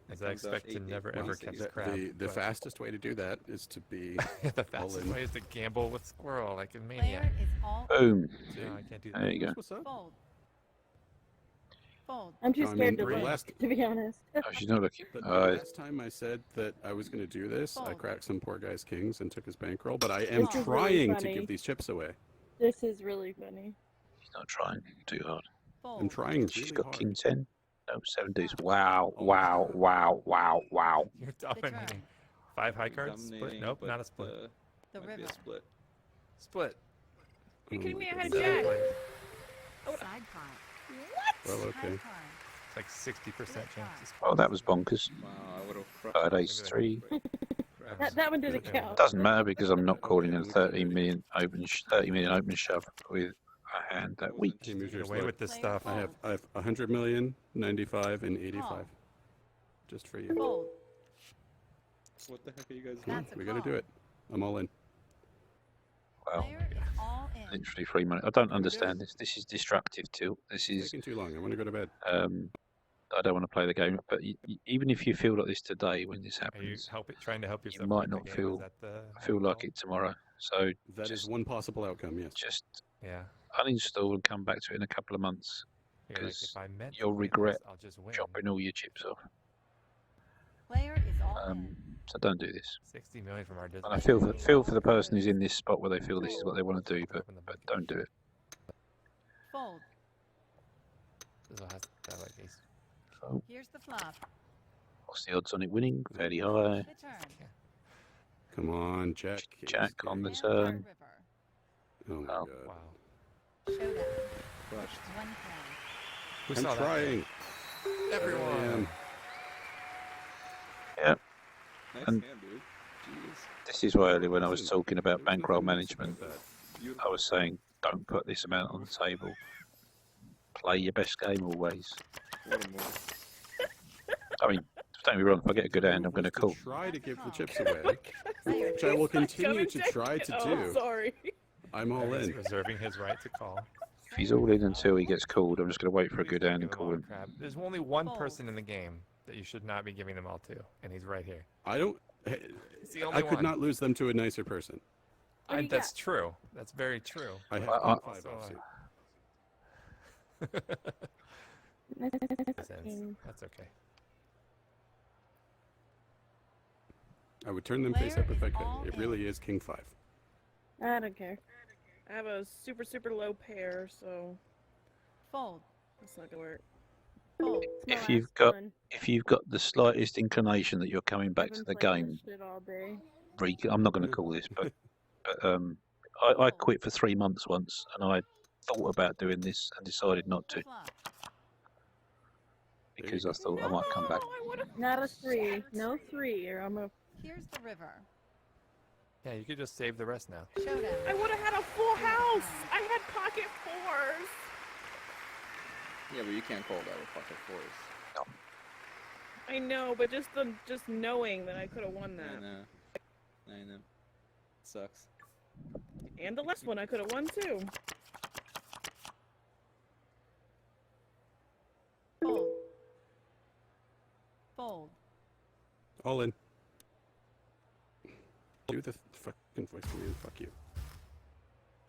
as I comes out expect to 8, never 8, ever 1, catch 6. crap. The but- fastest way to do that is to be the fastest in. way is to gamble with Squirrel like a Player maniac. is all Boom. No, I can't do that. There you go. That's what's up. fold. Fold. I'm too No, I scared mean, to look, last- to be honest. Oh, she's not looking. The last time I said that I was going to do this, I Fold. cracked some poor guy's kings and took his bankroll, but I am This is really trying to funny. give these chips away. This is really funny. She's not trying too hard. I'm Fold. trying She's really got hard. king 10. No, 7 deuce. Wow, wow, wow, wow, wow. You're The turn. dominating. 5 high cards? Split? Dominating, Nope, but, not a split. The might be river. a split. Split. Oh kidding my me? I had a goodness. jack. Side pot. Well, High okay. card. It's like 60% chance. to Oh, that was bonkers. Wow, I would have Third ace 3. That one didn't count. Doesn't matter because I'm not calling a 30 million open shove with a hand that weak. Hey, move your Get away slip. with this Player stuff. I have 100 million, 95, and 85. Call. Just for you. Fold. What the heck are you guys Come doing? on, That's a we got to call. do it. I'm all in. Wow. Player is all in. Literally 3 minutes. I don't understand this. This is destructive, Till. This It's is. taking too long. I want to go to bed. I don't want to play the game, but even if you feel like this today, when this Are you happens, trying to help yourself? might win the not game? feel- Is that the I feel like goal? it tomorrow. So That is just- one possible outcome, yes. just Yeah. uninstall and come back to it in a couple of months, You're like, 'cause if I meant to you'll win this, regret I'll just win. chopping all your chips off. Player is all in. So don't do this. 60 million from our And I feel for the person who's in this spot where they feel this is what they want to do, but don't do it. Fold. This will have to have like ace. So Here's the flop. what's the odds on it winning? Fairly high. The turn. Come on, Jack. Jack ace, on the king. And card turn. river. Oh my Oh. god. Wow. Showdown. Crushed. One play. Who I'm saw that? trying. Everyone. Nice And- hand, dude. Jeez. This is why earlier when I was talking about bankroll management, Beautiful. I was saying don't put this amount on the table. Play your best game always. What a move. I mean, Don't be wrong. If I get a good hand, I'm move going to was call. try to give the chips Call. away, which I will continue to try to do. Sorry. I'm all He's in. reserving his right to call. If he's all in until he gets called, I'm just going to wait for a Please good don't hand give and him call all him. crap. There's only one Fold. person in the game that you should not be giving them all to, and he's right here. I don't. He's the only I could one. not lose them to a nicer person. What do you That's true. That's very true. I have I- king 5 Also, offsuit. King. That's okay. I would turn them face Player up if I is could. all It really is king 5. I don't care. I have a super, super low pair, so Fold. that's not gonna work. Fold. It's my If you've last got one. if you've got the slightest inclination that you're coming back I've to been the playing game, this shit all day. I'm not going to call this, but I quit for 3 months once, and I thought about doing this and decided not The to flop. because I thought I might come back. Not a 3. No 3, or I'm a. Here's the river. Yeah, you could just save the rest now. Showdown. I would have had a full house. I had pocket fours. Yeah, but you can't call that with pocket fours. I know, but just knowing that I could have won that, I know. Sucks. and the last one I could have won too. Fold. Fold. All in. Do the fucking voice for me and fuck you.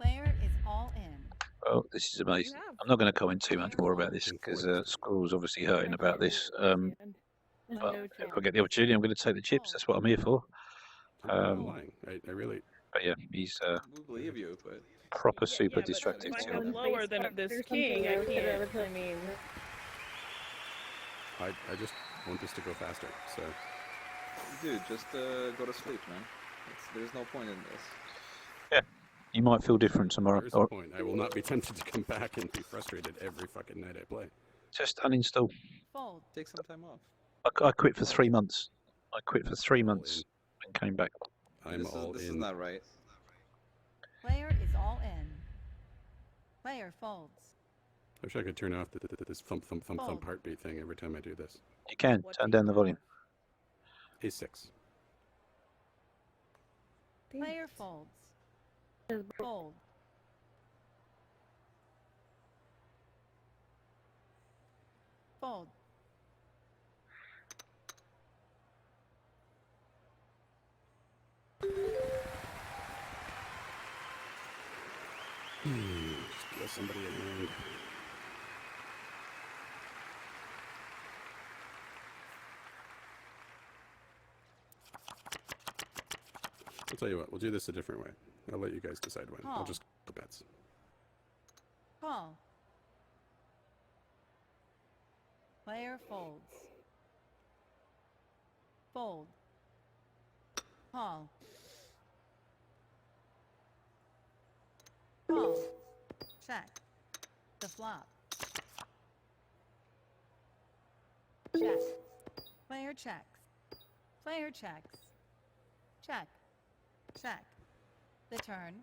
Player is all in. Well, this is amazing. have. I'm not going to comment too much more about this because Squirrel's obviously hurting about this. There's But no if I chance. get the opportunity, I'm going to take the chips. That's what I'm here for. I'm not lying. I really. But yeah, he's We believe you, but proper Yeah, super but destructive if I too. have lower than this There's king, I something can't. else that I I mean, I just want this to go faster. So dude, just go to sleep, man. There's no point in this. You might feel different tomorrow. here's the Or point. I will not be tempted to come back and be frustrated every fucking night I play. just uninstall. Fold. Take some time off. I quit for 3 months. I quit for 3 months and came back. I'm all This is in. not right. Player is all in. Player folds. I wish I could turn off this thump thump thump Fold. thump heartbeat thing every time I do this. You can What turn do down the volume. A6. Player folds. Fold. Fold. Just let somebody in hand. I'll tell you what, we'll do this a different way. I'll let you guys decide when. I'll Call. just go bets. Call. Player folds. Fold. Call. Call. Check. The flop. Check. Player checks. Player checks. Check. Check. The turn.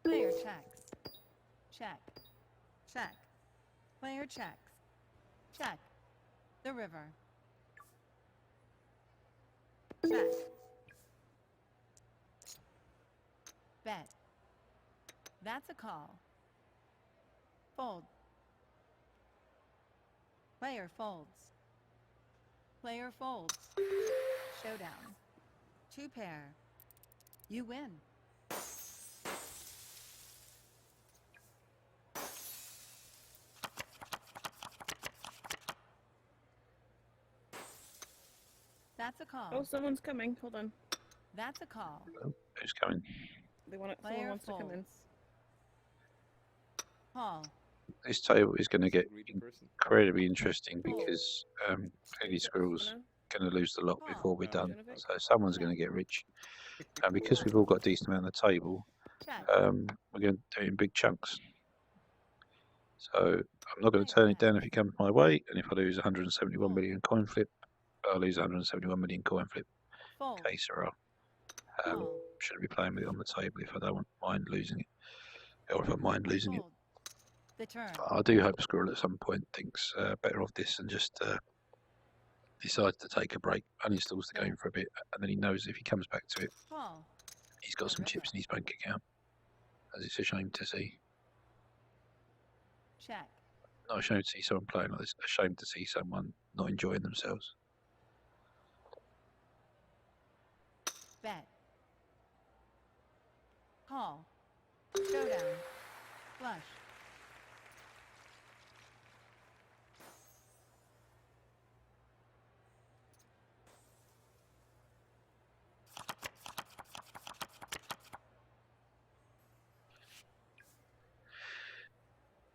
Player checks. Check. Check. Player checks. Check. The river. Check. Bet. That's a call. Fold. Player folds. Player folds. Showdown. 2 pair. You win. That's a call. oh, someone's coming. Hold on. That's a call. Who's coming? Someone Player wants to come in. folds. Call. This table is going to get Greedy person. incredibly interesting because clearly Squirrel's Gonna- going to lose the lot before we're done. Genevieve? So someone's going to get rich. And because we've all got a decent amount on the table, Check. we're going to do it in big chunks. So I'm not going to turn it down if it comes my way. And if I lose 171 million coin flip, I'll lose 171 million coin flip. Fold. Okay, Squirrel. Call. Shouldn't be playing with it on the table if I don't mind losing it. Or if I mind losing it. Fold. The turn. I do hope Squirrel at some point thinks better of this and just decides to take a break, uninstalls the game for a bit, and then he knows if he comes back to it, Call. he's got some chips in his bank account. As it's a shame to see. Check. Not a shame to see someone playing like this. A shame to see someone not enjoying themselves. Bet. Call. Showdown. Flush.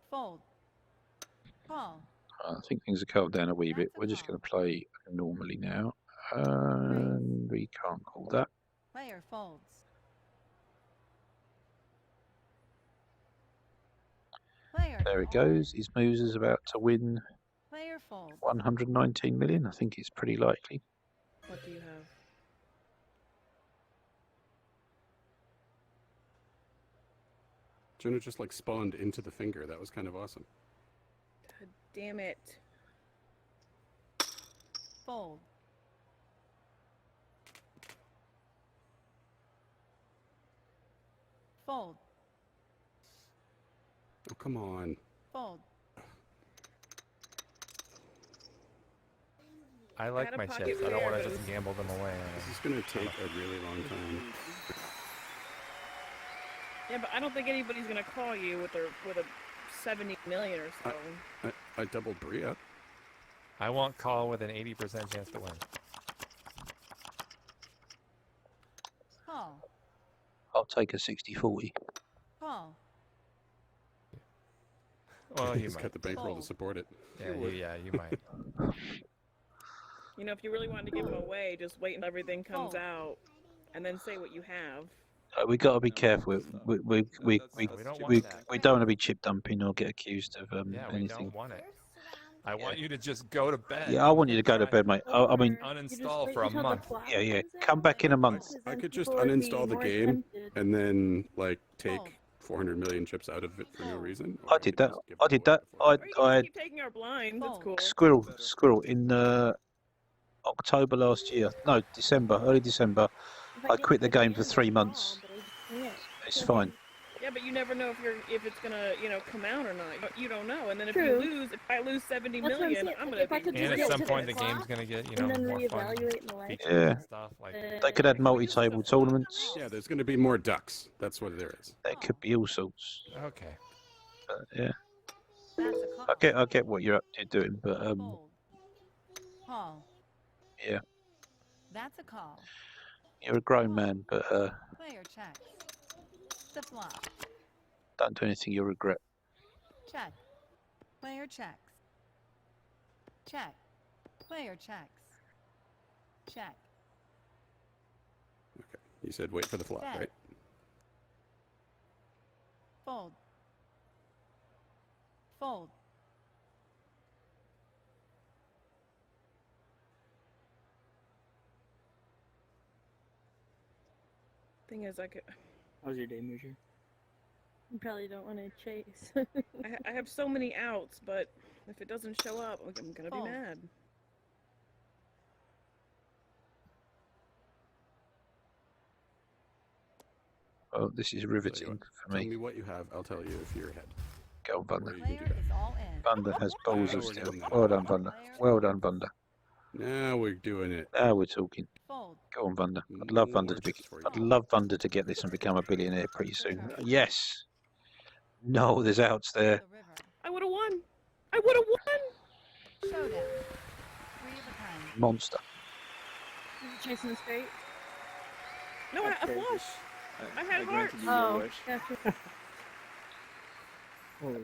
Fold. Call. I think things have calmed down a wee bit. That's a We're just call. going to play normally now. And we can't call that. Player folds. Player There he calls. goes. His moves is about to win Player folds. 119 million. I think it's pretty likely. What do you have? Jonah just like spawned into the finger. That was kind of awesome. God damn it. Fold. Fold. Oh, come on. Fold. I like Add a my pocket chips. I don't pair, want to but just gamble them away. This is going to take a really long time. Yeah, but I don't think anybody's gonna call you with a 70 million or so. I doubled Bree up. I won't call with an 80% chance to win. Call. I'll take a 60-40. Call. Well, you He's might. got the bankroll to Fold. support it. Yeah, you might. You know, if you really wanted to give them away, just wait until everything comes Fold. out, and then say what you have. We got to be careful. We don't want we that. don't want to be chip dumping or get accused of Yeah, we anything. don't want it. I want you to just go to bed. Yeah, I want you to go to bed, mate. I mean, Uninstall for a month. yeah. Come back in a month. I could just uninstall the game and then like take 400 million chips out of it for no reason. or I did that. could just give I it did away that. for Or you can I keep taking our blinds. That's cool. Squirrel in October last year. No, December, early December. I quit the game for 3 months. It's fine. Yeah, but you never know if it's gonna come out or not. You don't know. And then if True. if I lose 70 That's what I'm million, saying. I'm If gonna I could be. just And get at some to point, the the game's clock gonna get and then more fun reevaluate in the life. features Yeah. and stuff. Like They could add multi-table tournaments. Yeah, there's going to be more ducks. That's what there is. There could be all sorts. okay. Yeah, That's a call. I get what you're doing, but Fold. Call. yeah, That's a call. you're a grown man, but Player checks. The flop. don't do anything you'll regret. Check. Player checks. Check. Player checks. Check. Okay. You said wait for the flop, Bet. right? Fold. Fold. Thing is, I could. How's your day, Moocher? You probably don't want to chase. I have so many outs, but if it doesn't show up, I'm gonna be Fold. mad. Well, this is riveting for Tell me. me what you have. I'll tell you if you're ahead. Go on, Or Thunder. you can do Player is all in. Thunder has balls Now of we're steel. doing that. Well done, Thunder. Well done, Thunder. Now we're doing it. Now we're talking. Fold. Go on, Thunder. I'd love Thunder More to be. chips for you. I'd love Thunder to get this and become a billionaire pretty soon. Yes. No, there's outs there. The river. I would have won. I would have won. Showdown. 3 of a kind. Monster. Chasing the straight. No, a flush. I had hearts. Oh, gotcha.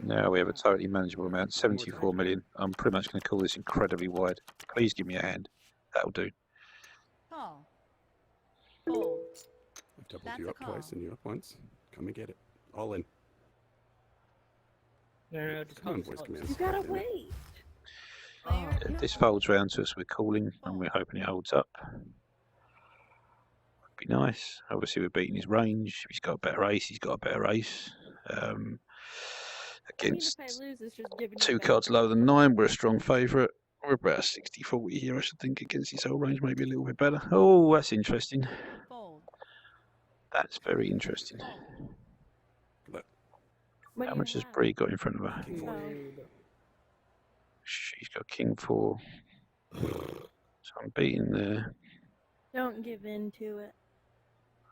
Now we have a totally manageable amount, 74 million. I'm pretty much going to call this incredibly wide. Please give me a hand. That'll do. Call. Fold. I've doubled That's you a up twice call. and you up once. Come and get it. All in. No, just Come on, voice commands. You gotta Damn it. wait. Player. If this folds round to us, we're calling and we're hoping it holds up. Would be nice. Obviously, we're beating his range. He's got a better ace. He's got a better ace. I mean, Against if I lose, it's just giving you 2 back. cards lower than 9, we're a strong favourite. We're about 60-40 here, I should think, against his whole range, maybe a little bit better. Oh, that's interesting. Fold. That's very interesting. What How do you much has have? Bree got in front of her? Oh. She's got king 4. So I'm beating there. Don't give in to it.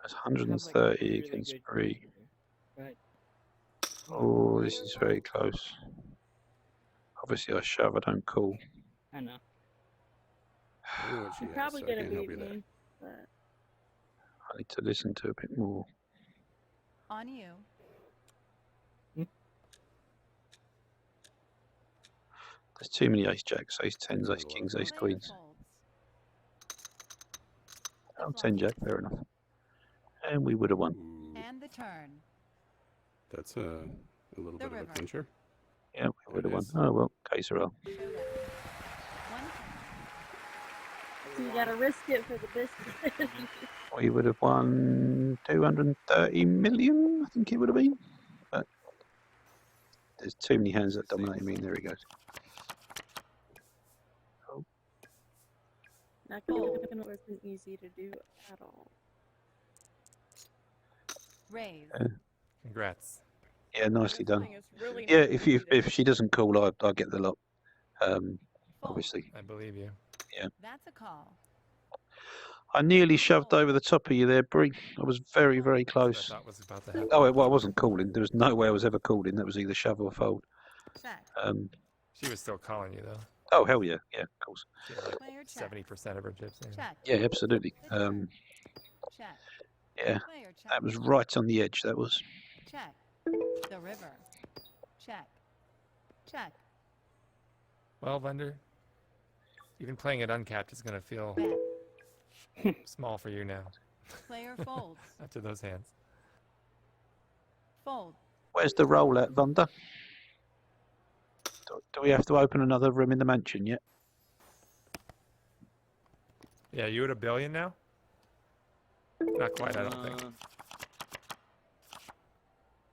That's I have, like, 130 really against good Bree. Right. Oh, this is very close. Obviously, I shove, I don't call. I know. Tell you what she You're has, probably so I gonna can't help beat you there. me, but I need to listen to a bit more. On you. There's too many ace jacks, ace tens, ace Quite a lot kings, of ace Player queens. folds. The Oh, flop. 10 jack, fair enough. And we would have won. Ooh, And the turn. that's a little The bit of a river. clincher. Yeah, we There would it have won. is. Oh, well, case roll. Showdown. One. so you gotta risk it for the biscuit. We would have won 230 million, I think it would have been. But there's too many hands that dominate me. There he goes. Not gonna wasn't easy to do at all. Raise. Congrats. Yeah, nicely done. Wrestling is really Yeah, not easy to if she doesn't call, I get the lot. Obviously. I believe you. That's a call. I nearly shoved over the top of you there, Bree. I was very, very That's what I close. thought was about to happen. Oh, well, I wasn't calling. There was no way I was ever calling. That was either shove or fold. Check. She was still calling you, though. Oh, hell yeah. Yeah, of course. She had like Player check. 70% of her chips in. Check. Yeah, absolutely. The turn. Check. Yeah, Player check. that was right on the edge, that was. Check. The river. Check. Check. Well, Vendor, even playing it uncapped is going to feel Bet. small for you now Player folds. after those hands. Fold. Where's the roll at, Thunder? Do we have to open another room in the mansion yet? Yeah, you at $1 billion now? Not quite, I don't think.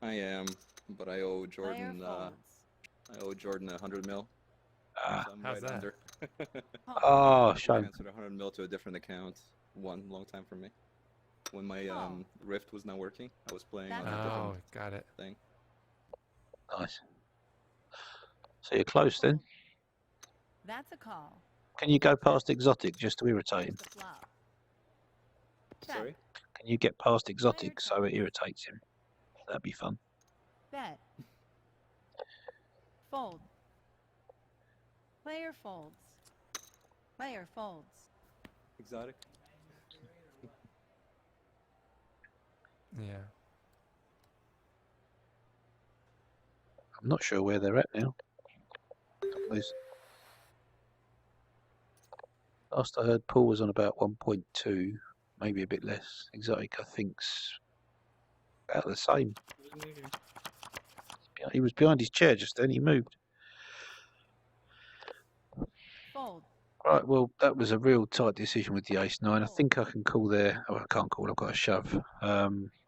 I am, but I owe Player Jordan. folds. I owe Jordan 100 mil. Ah, So I'm how's right that? under. oh, I shame. transferred 100 mil to a different account. One long time for me. When my Rift was not working, I was playing on a Oh, different got it. thing. Nice. So you're close then. That's a call. Can you go past exotic just to irritate him? Here's the flop. Check. Sorry? Can you get past exotic so it irritates him? That'd be fun. Bet. Fold. Player folds. Player folds. Exotic? Yeah. I'm not sure where they're at now. Last I heard, Paul was on about 1.2, maybe a bit less. Exotic, I think's about the same. He was behind his chair just then. He moved. Fold. Right, well, that was a real tight decision with the ace-9. I think I can call there. Oh, I can't call. I've got a shove.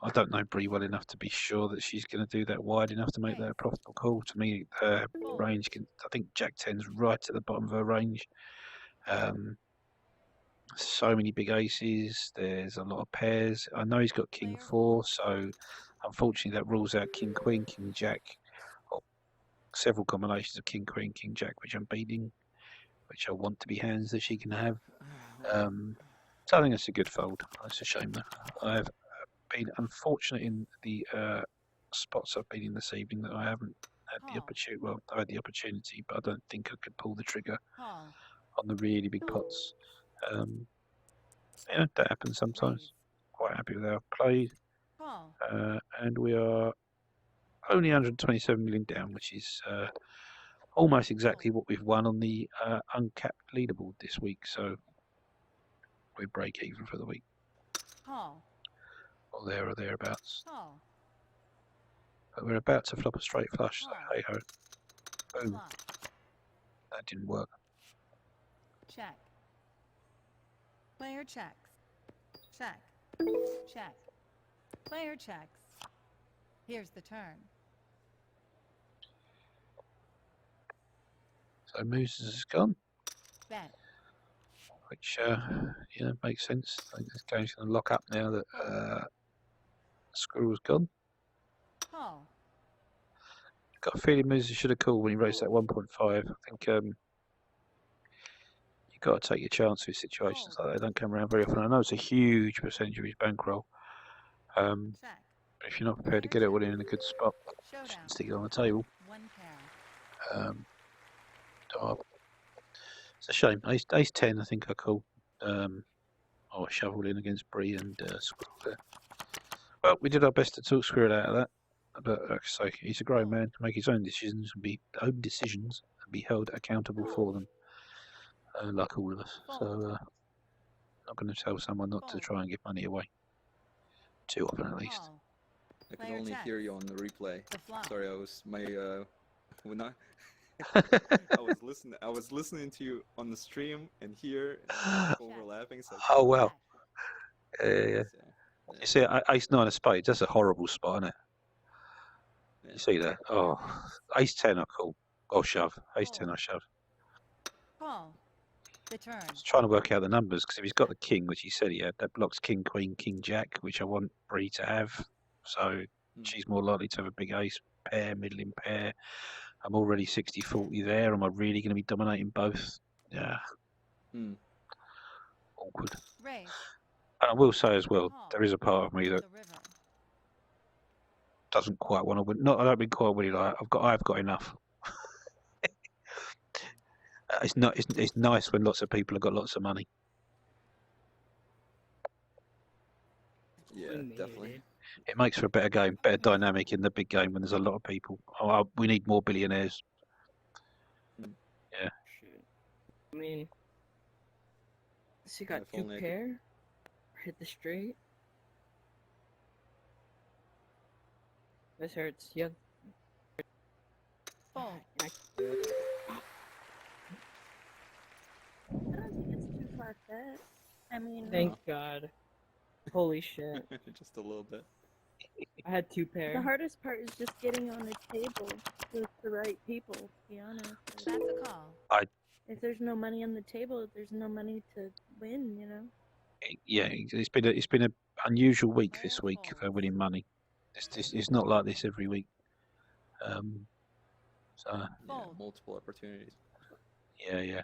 I don't know Bree well enough to be sure that she's going to do that wide enough to make that a profitable call. To me, her range can. I think Jack 10's right at the bottom of her range. So many big aces. There's a lot of pairs. I know he's got King 4, so unfortunately that rules out King Queen, King Jack, or several combinations of King Queen, King Jack, which I'm beating, which I want to be hands that she can have. So I think it's a good fold. It's a shame though. I've been unfortunate in the spots I've been in this evening that I haven't had the opportunity. Well, I had the opportunity, but I don't think I could pull the trigger on the really big pots. Yeah, that happens sometimes. Quite happy with our play. And we are only 127 million down, which is almost exactly what we've won on the uncapped leaderboard this week. So we break even for the week. Or there or thereabouts. But we're about to flop a straight flush, so hey ho. Boom. That didn't work. Check. Player checks. Check. Check. Player checks. Here's the turn. So Moose has gone. Bet. which you know, makes sense. I think this game's going to lock up now that Squirrel's gone. Call. Got a feeling Moose should have called when he raised that 1.5. I think you've got to take your chance with situations like that. They don't come around very often. I know it's a huge percentage of his bankroll. But if you're not prepared to get it all in a good spot, you shouldn't stick it on the table. One pair. It's a shame. Ace 10, I think I call. I shoveled in against Bree and Squirrel there. Well, we did our best to talk Squirrel out of that. But like I say, he's a grown man to make his own decisions and be held accountable for them, like all of us. So, not going to tell someone not to try and give money away. Too often, at least. I can only hear you on the replay. Sorry, I was when I was listening to you on the stream and here, and people were laughing. So Oh wow. Yeah. You see, Ace 9 of spades. That's a horrible spot, isn't it? Yeah. You see that? Oh, Ace 10 I call. Or shove. Ace 10 I shove. Call. The turn. I was trying to work out the numbers because if he's got the king, which he said he had, that blocks king, queen, king, jack, which I want Bree to have. So she's more likely to have a big ace pair, middling pair. I'm already 60-40 there. Am I really going to be dominating both? Yeah. Awkward. Raise. And I will say as well, there is a part of me that doesn't quite want to win. I don't mean quite really like I've got enough. It's nice when lots of people have got lots of money. Yeah, definitely. It makes for a better game, better dynamic in the big game when there's a lot of people. We need more billionaires. Yeah. I mean, so you got two pair, hit the straight. This hurts. Yeah. Fold. I don't think it's too far fetched. I mean, Thank God. Holy shit. Just a little bit. I had two pair. the hardest part is just getting on the table with the right people, to be honest. That's a call. If there's no money on the table, there's no money to win, you know? Yeah, it's been an unusual week this week for winning money. It's not like this every week. So multiple opportunities. Yeah.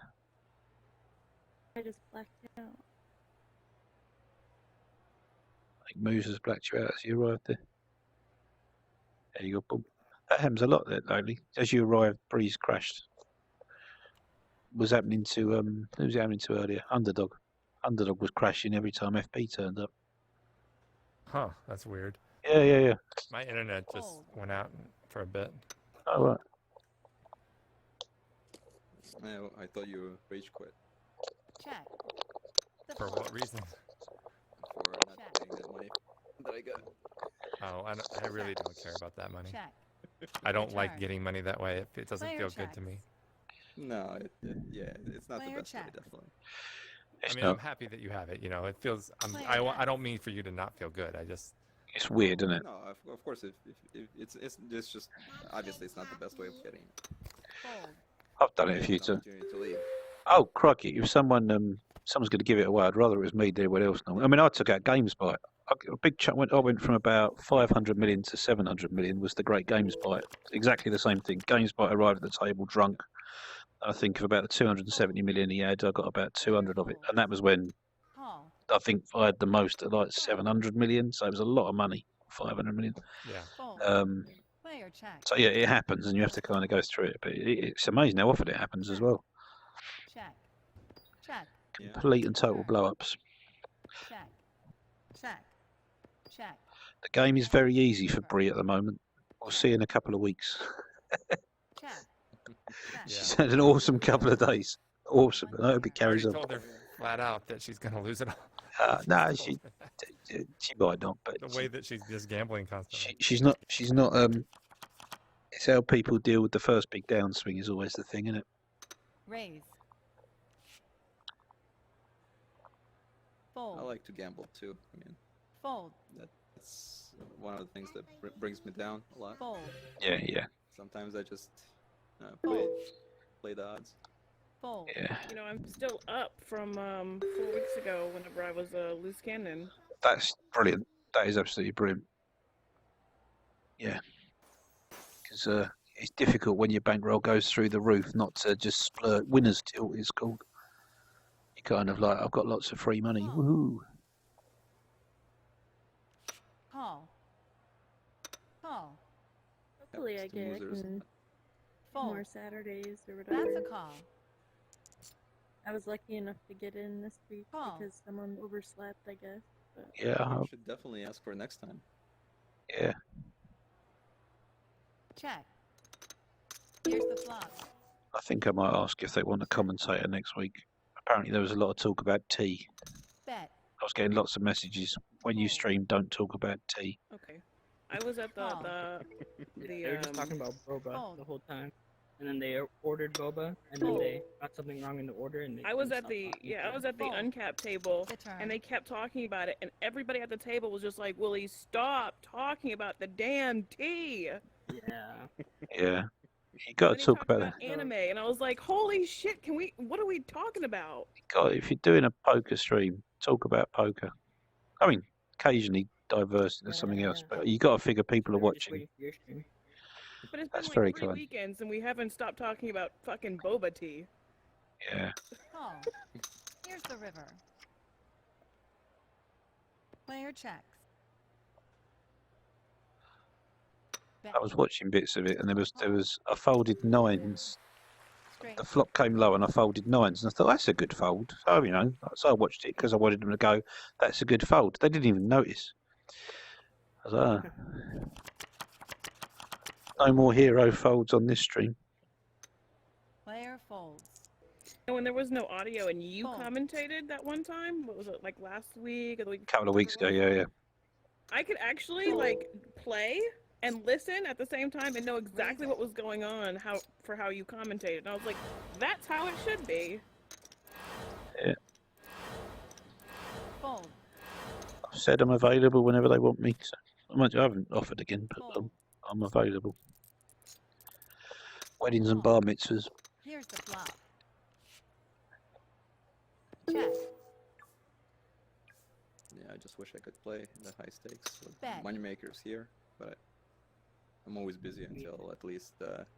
I just blacked out. I think Moose has blacked you out as you arrived there. There you go, boom. That happens a lot there lately. As you arrived, Breeze crashed. Was happening to who was it happening to earlier? Underdog. Underdog was crashing every time FP turned up. Huh, that's weird. Yeah. My internet just went out for a bit. Oh right. I thought you rage quit. Check. For what reason? For not getting that money that I got. Oh, I really don't care about that money. Check. I don't like getting money that way. It doesn't feel good to me. No, it's not the best way, definitely. I mean, I'm happy that you have it. You know, it feels. I don't mean for you to not feel good. It's weird, isn't it? No, of course. If it's just obviously it's not the best way of getting. I've done it a few times. Oh crikey! If someone's going to give it away, I'd rather it was me than anyone else. I mean, I took out games by it. A big chunk I went from about 500 million to 700 million was the great games bite. Exactly the same thing. Games bite arrived at the table drunk. I think of about the 270 million he had, I got about 200 of it, and that was when I think I had the most at like 700 million. So it was a lot of money, 500 million. Yeah. So yeah, it happens, and you have to kind of go through it. But it's amazing how often it happens as well. Check. Complete and total blow-ups. Check. The game is very easy for Bree at the moment. We'll see in a couple of weeks. She's had an awesome couple of days. Awesome. I hope it carries on. I told her flat out that she's going to lose it all. No, she might not. But the way that she's just gambling constantly. She's not. It's how people deal with the first big downswing is always the thing, isn't it? Raise. Fold. I like to gamble too. I mean, fold. That's one of the things that brings me down a lot. Fold. Yeah. Sometimes I just play the odds. Fold. Yeah, You know, I'm still up from 4 weeks ago whenever I was a loose cannon. that's brilliant. That is absolutely brilliant. Yeah, because it's difficult when your bankroll goes through the roof not to just splurt. Winner's tilt is called. You kind of like, I've got lots of free money. Woohoo! Call. Call. Hopefully, I Yep, get losers. Fold. more Saturdays or whatever. That's a call. I was lucky enough to get in this week Call. because someone overslept, I guess. But Yeah, I You hope- should definitely ask for it next time. yeah. Check. Here's the flop. I think I might ask if they want a commentator next week. Apparently, there was a lot of talk about tea. Bet. I was getting lots of messages. When you stream, don't talk about tea. Okay. I was at the They were just talking about boba Fold. the whole time, and then they ordered boba, and then they got something wrong in the order, and they I was couldn't at the stop talking yeah, to I was them. at the Fold. uncapped table, The turn. and they kept talking about it, and everybody at the table was just like, "Will he stop talking about the damn tea?" Yeah. Yeah, you got Then to he talk talked about about that. anime, and I was like, "Holy shit! Can we? What are we talking about?" God, if you're doing a poker stream, talk about poker. I mean, occasionally diverse into something else, Yeah. but you got to figure people are We're just watching. waiting for your stream. But it's That's been very like 3 kind. weekends, and we haven't stopped talking about fucking boba tea. Yeah, Call. Here's the river. Player checks. Bet. I was watching bits of it, and there was I folded nines. Straight. The flop came low, and I folded nines, and I thought that's a good fold. So you know, so I watched it because I wanted them to go. That's a good fold. They didn't even notice. I was like, no more hero folds on this stream. Player folds. And when there was no audio, and you Fold. commentated that one time, what was it, like last week or the week? A couple of weeks ago, whatever it was? yeah. I could actually like play and listen at the same time and know exactly what was going on, how you commentated. And I was like, that's how it should be. Yeah. Fold. I've said I'm available whenever they want me. So I haven't offered again, but Fold. I'm available. Weddings and bar mitzvahs. Here's the flop. Check. Yeah, I just wish I could play the high stakes with Bet. moneymakers here, but I'm always busy until at least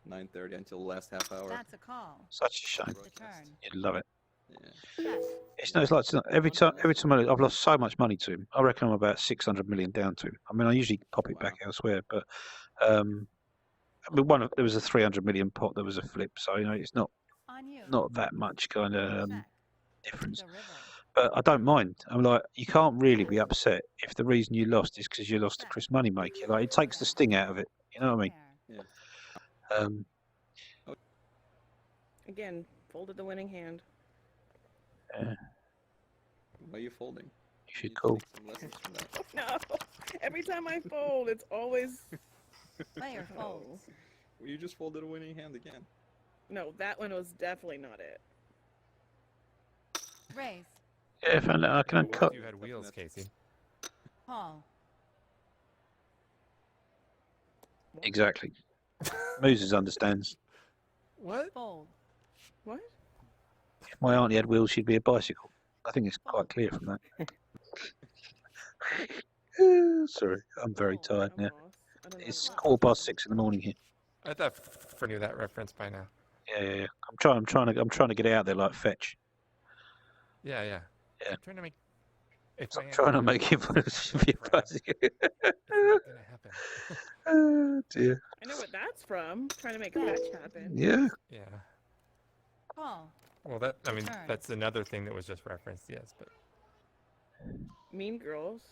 9:30, until the last half hour. That's a call. Such a shame. The turn. You'd love it. Yeah. Check. It's like every time I've lost so much money to him. I reckon I'm about 600 million down to him. I mean, I usually pop it back elsewhere, but I mean, there was a 300 million pot. There was a flip, so you know it's not On you. that much kind of Check. difference. The river. But I don't mind. I'm like, you can't really be upset if the reason you lost is because you lost to Chris Moneymaker. Like, it takes the sting out of it. You know what I mean? Yeah. Again, folded the winning hand. Why are you folding? You should call. Take some lessons from that. No, every time I fold, it's always. Player folds. Well, you just folded a winning hand again. No, that one was definitely not it. Raise. Yeah, if I can What cut. if you had wheels, Casey? Call. Exactly. Moses understands. What? Fold. What? If my auntie had wheels, she'd be a bicycle. I think it's quite clear from that. Sorry, I'm very tired now. It's 6:15 in the morning here. I thought for knew that reference by now. Yeah. I'm trying to get it out there like fetch. Yeah. Yeah. I'm trying to make. If I'm my trying to aunt- make it be a bicycle. It's not gonna happen. Oh dear. I know what that's from. Trying to make fetch happen. Yeah. Yeah. Call. Well, I mean, Turn. that's another thing that was just referenced. Yes, but Mean Girls.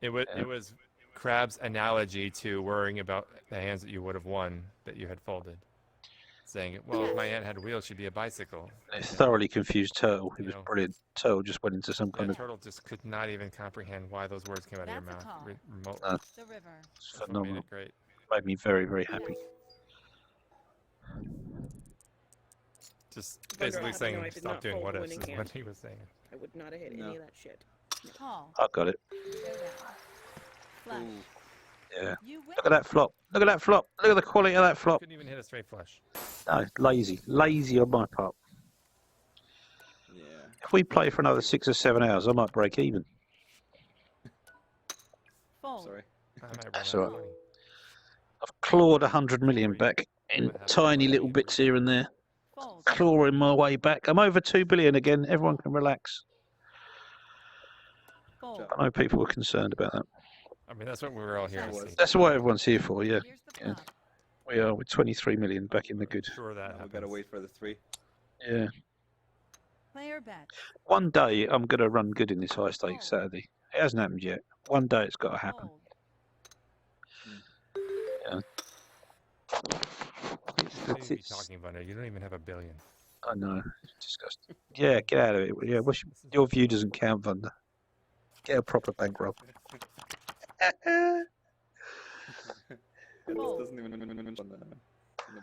it was Crab's analogy to worrying about the hands that you would have won that you had folded, saying, "Well, if my aunt had wheels, she'd be a bicycle." It thoroughly confused Turtle. He You was know. brilliant. Turtle just went into some kind Yeah, of Turtle just could not even comprehend why those words came out of your That's a mouth call. remotely. No. The river. it's That's what made phenomenal. it great. Made me very, very happy. Just Wonder basically how saying, I did stop not doing fold what the ifs winning is hand. what he was saying. I would not have hit No. any of that shit. Call. I got it. Showdown. Flush. Ooh. Yeah. You win. Look at that flop. Look at that flop. Look at the quality of that flop. Couldn't even hit a straight flush. No, lazy. Lazy on my part. If we play for another 6 or 7 hours, I might break even. Fold. Sorry. I might run That's out all of right. money. I've clawed 100 million back in tiny little bits here and there. Fold. Clawing my way back. I'm over 2 billion again. Everyone can relax. Fold. I know people were concerned about that. I mean, that's what we were all here to see. That's what everyone's here for, yeah. Here's the Yeah. flop. We are with 23 million back in the good. Sure that Now we happens. gotta wait for the 3. Yeah. Player bet. One day I'm going to run good in this high stakes Saturday. It hasn't happened yet. One day it's got to happen. Fold. Yeah. What are you talking about? You don't even have $1 billion. I know. It's disgusting. Yeah, get out of it. Yeah, your view doesn't count, Vanda. Get a proper bankroll. This doesn't even on the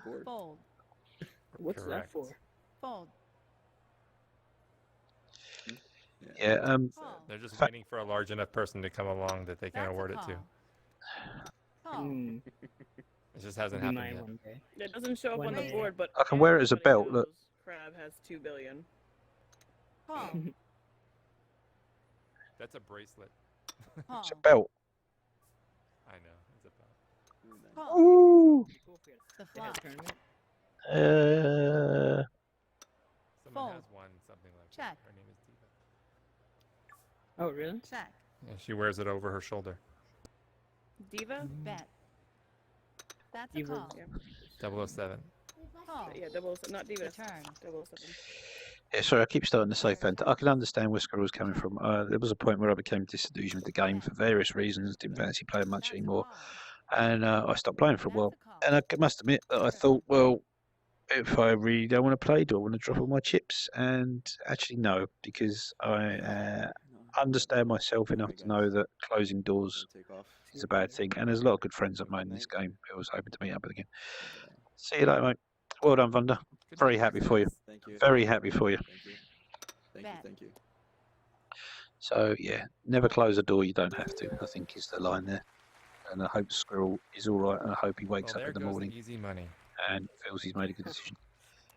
board. Fold. What's that for? Fold. Yeah. They're just waiting for a large enough person to come along that they can award it to. Call. It just hasn't Be happened mine yet. one day. It doesn't show up One on the day. board, but I can wear it as a everybody belt. Look. knows Crab has 2 billion. Call. That's a bracelet. Call. It's a belt. I know. It's a belt. Call. Ooh. The flop. Someone Fold. has one, something like Check. that. Her name is Diva. Oh, really? Check. Yeah, she wears it over her shoulder. Diva? Bet. That's a Diva. call. Yeah, 007. Call. yeah, not Diva. Return. 007. Yeah, sorry, I keep starting to say Fanta. I can understand where Squirrel was coming from. There was a point where I became disillusioned with the game for various reasons. Didn't fancy playing much anymore, and I stopped playing for a while. And I must admit that I thought, well, if I really don't want to play, do I want to drop all my chips? And actually, no, because I understand myself enough to know that closing doors is a bad thing. And there's a lot of good friends of mine in this game who I was hoping to meet up with again. See you later, mate. Well done, Vanda. Very happy for you. Thank you. Very happy for you. Thank you. Thank you. So, yeah, never close a door you don't have to, I think is the line there. And I hope Squirrel is all right, and I hope he wakes Well, up there in the goes morning the easy money. and feels he's made a good decision.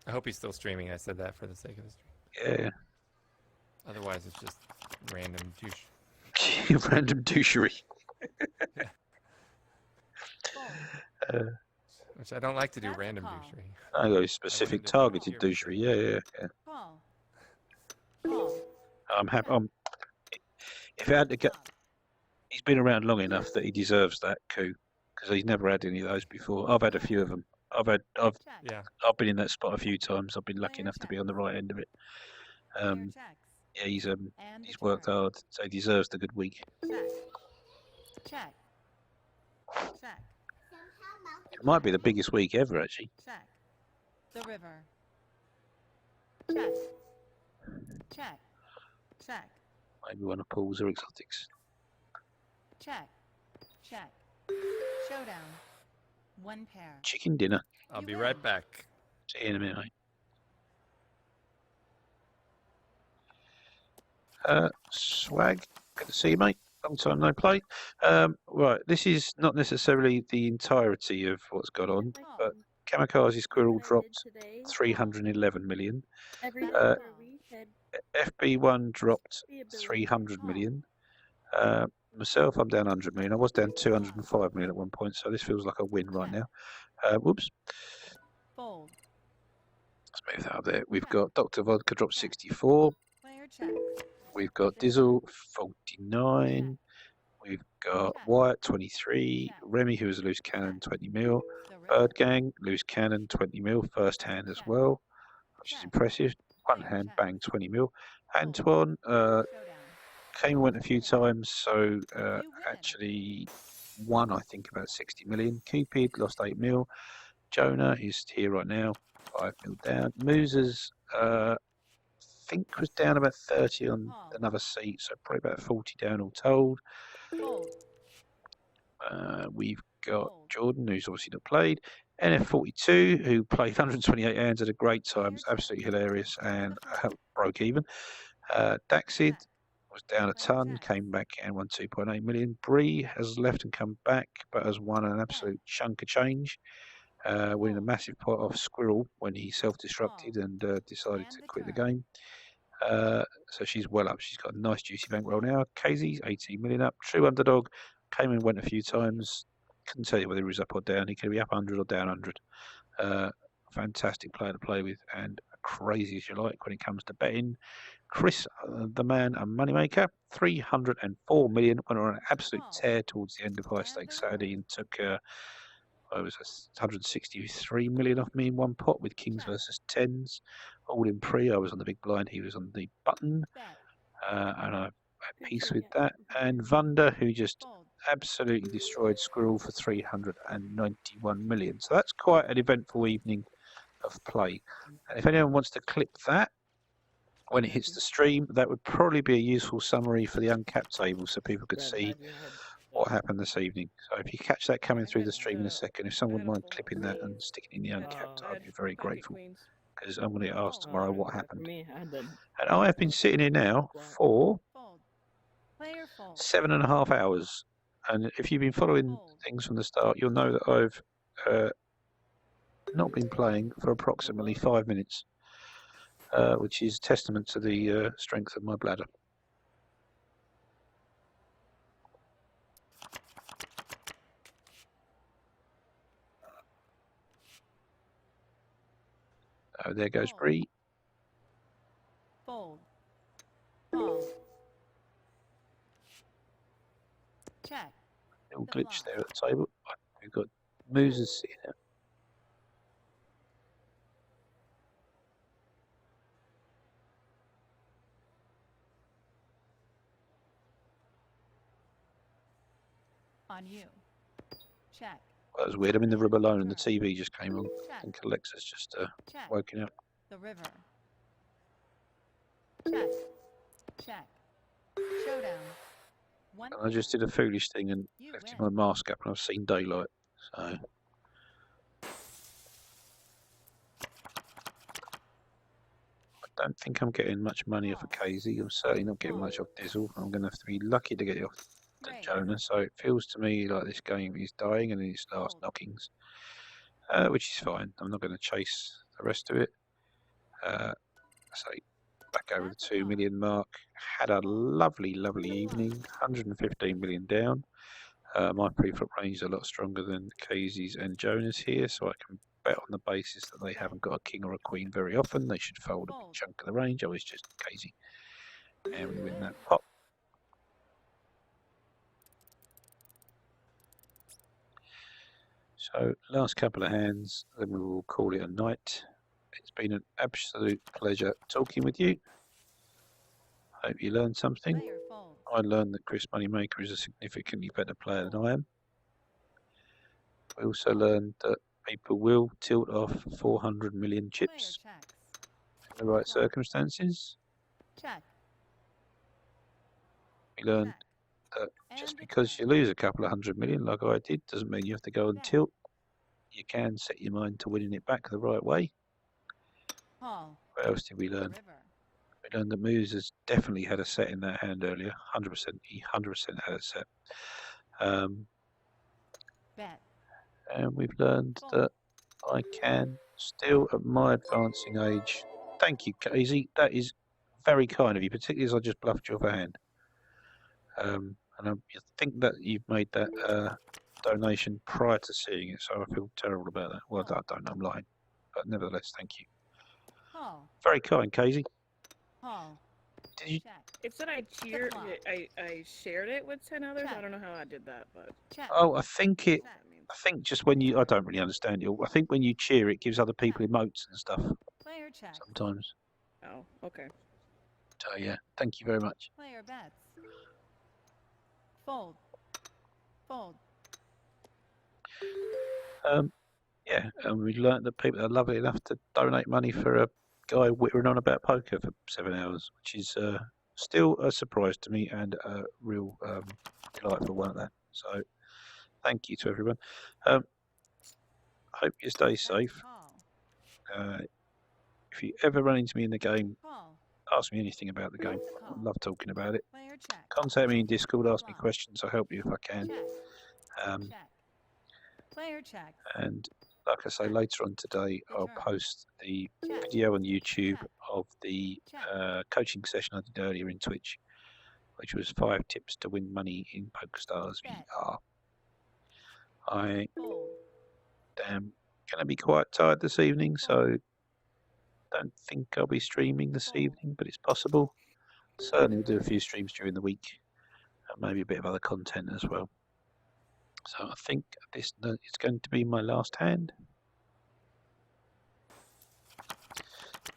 I hope he's still streaming. I said that for the sake of the stream. Yeah. Otherwise, it's just random douche. Random douchery. Which I don't like to do, random douchery. I got specific targeted douchery. Yeah. Call. Call. I'm happy. If I had to get, he's been around long enough that he deserves that coup because he's never had any of those before. I've had a few of them. I've been in that spot a few times. I've been lucky enough to be on the right end of it. Yeah, he's worked hard, so he deserves the good week. Check. Check. It might be the biggest week ever, actually. Check. The river. Check. Check. Check. Maybe one of Paul's or exotics. Check. Check. Showdown. One pair. Chicken dinner. I'll be right back. See you in a minute, mate. Swag, good to see you, mate. Long time no play. Right, this is not necessarily the entirety of what's gone on, but Kamikaze Squirrel dropped 311 million. FB1 dropped 300 million. Myself, I'm down 100 million. I was down 205 million at one point, so this feels like a win right now. Whoops. Fold. Let's move that up there. We've got Dr. Vodka dropped 64. Player check. We've got Dizzle 49. We've got Wyatt 23. Remy, who is a loose cannon, 20 mil. Bird Gang, loose cannon, 20 mil. First hand as well, which is impressive. One hand, bang, 20 mil. Antoine came and went a few times, so actually won, I think, about 60 million. Cupid lost 8 mil. Jonah is here right now, 5 mil down. Moosers, think was down about 30 on another seat, so probably about 40 down all told. We've got Jordan, who's obviously not played. NF42, who played 128 hands, had a great time, was absolutely hilarious, and broke even. Daxid was down a ton, came back and won 2.8 million. Bree has left and come back, but has won an absolute chunk of change, winning a massive pot off Squirrel when he self-destructed and decided to quit the game. So she's well up. She's got a nice juicy bankroll now. Casey's 18 million up. True Underdog came and went a few times. Couldn't tell you whether he was up or down. He could be up 100 or down 100. Fantastic player to play with and crazy as you like when it comes to betting. Chris, the man, a moneymaker, 304 million. Went on an absolute tear towards the end of High Stakes Saturday and took it was 163 million off me in one pot with kings versus tens, all in pre. I was on the big blind, he was on the button, and I had peace with that. And Vunda, who just absolutely destroyed Squirrel for 391 million. So that's quite an eventful evening of play. And if anyone wants to clip that when it hits the stream, that would probably be a useful summary for the uncapped table so people could see what happened this evening. So if you catch that coming through the stream in a second, if someone wouldn't mind clipping that and sticking it in the uncapped, I'd be very grateful. Because I'm going to get asked tomorrow what happened. And I have been sitting here now for 7.5 hours. And if you've been following things from the start, you'll know that I've not been playing for approximately 5 minutes, which is testament to the strength of my bladder. Oh, there goes Bree. Fold. Call. Check. Little glitch there at the table. We've got Mooses sitting there. On you. Check. Well, that was weird. I'm in the room alone and the TV just came on. I think Alexa's just woken up. The river. Check. Check. Showdown. And I just did a foolish thing and left my mask up and I've seen daylight. So I don't think I'm getting much money off of Casey. I'm certainly not getting much off Dizzle. I'm going to have to be lucky to get it off to Jonah. So it feels to me like this game is dying and in its last knockings, which is fine. I'm not going to chase the rest of it. So back over the 2 million mark. Had a lovely, lovely evening. 115 million down. My pre-flop range is a lot stronger than Casey's and Jonah's here, so I can bet on the basis that they haven't got a king or a queen very often. They should fold a big chunk of the range. I was just Casey. And we win that pot. So last couple of hands, then we will call it a night. It's been an absolute pleasure talking with you. Hope you learned something. I learned that Chris Moneymaker is a significantly better player than I am. I also learned that people will tilt off 400 million chips in the right circumstances. We learned that just because you lose a couple of 100 million like I did doesn't mean you have to go and tilt. You can set your mind to winning it back the right way. What else did we learn? We learned that Moose has definitely had a set in that hand earlier. 100%. He 100% had a set. And we've learned that I can still, at my advancing age. Thank you, Casey. That is very kind of you, particularly as I just bluffed you off a hand. And I think that you've made that donation prior to seeing it, so I feel terrible about that. Well, I don't know, I'm lying. But nevertheless, thank you. Very kind, Casey. Did you? It said I cheered. I shared it with 10 others. I don't know how I did that, but. Oh, I think just when you, I don't really understand you. I think when you cheer, it gives other people emotes and stuff. Sometimes. Oh, okay. So yeah, thank you very much. Player bets. Fold. Fold. Yeah, and we learned that people are lovely enough to donate money for a guy whittering on about poker for 7 hours, which is still a surprise to me and a real delightful one at that. So thank you to everyone. Hope you stay safe. If you ever run into me in the game, ask me anything about the game. I love talking about it. Contact me in Discord, ask me questions. I'll help you if I can. Player check. And like I say, later on today, I'll post the video on YouTube of the coaching session I did earlier in Twitch, which was 5 tips to win money in PokerStars VR. I am going to be quite tired this evening, so don't think I'll be streaming this evening, but it's possible. Certainly we'll do a few streams during the week, and maybe a bit of other content as well. So I think this is going to be my last hand,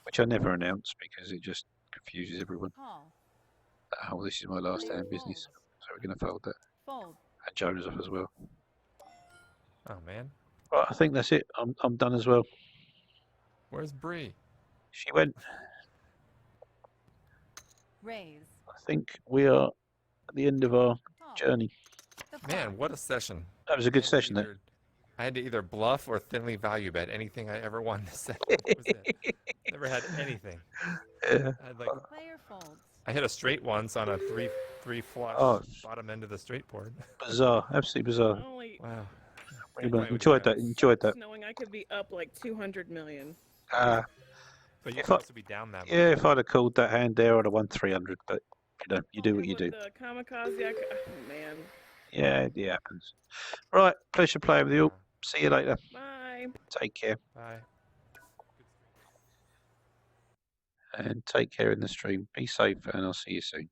which I never announce because it just confuses everyone. Oh, this is my last hand business, so we're going to fold that. And Jonah's off as well. Oh man. Right, I think that's it. I'm done as well. Where's Bree? She went. Raise. I think we are at the end of our journey. Man, what a session. That was a good session, though. I had to either bluff or thinly value bet anything I ever won this session. That was it. Never had anything. Yeah. I had I hit a straight once on a three flush bottom end of the straight board. Bizarre, absolutely bizarre. Wow. Enjoyed that. Enjoyed that. Knowing I could be up like 200 million. But you could also be down that much. Yeah, if I'd have called that hand there, I'd have won 300. But you know, you do what you do. The kamikaze, oh man. Yeah, it happens. Right, pleasure playing with you all. See you later. Bye. Take care. Bye. And take care in the stream. Be safe, and I'll see you soon.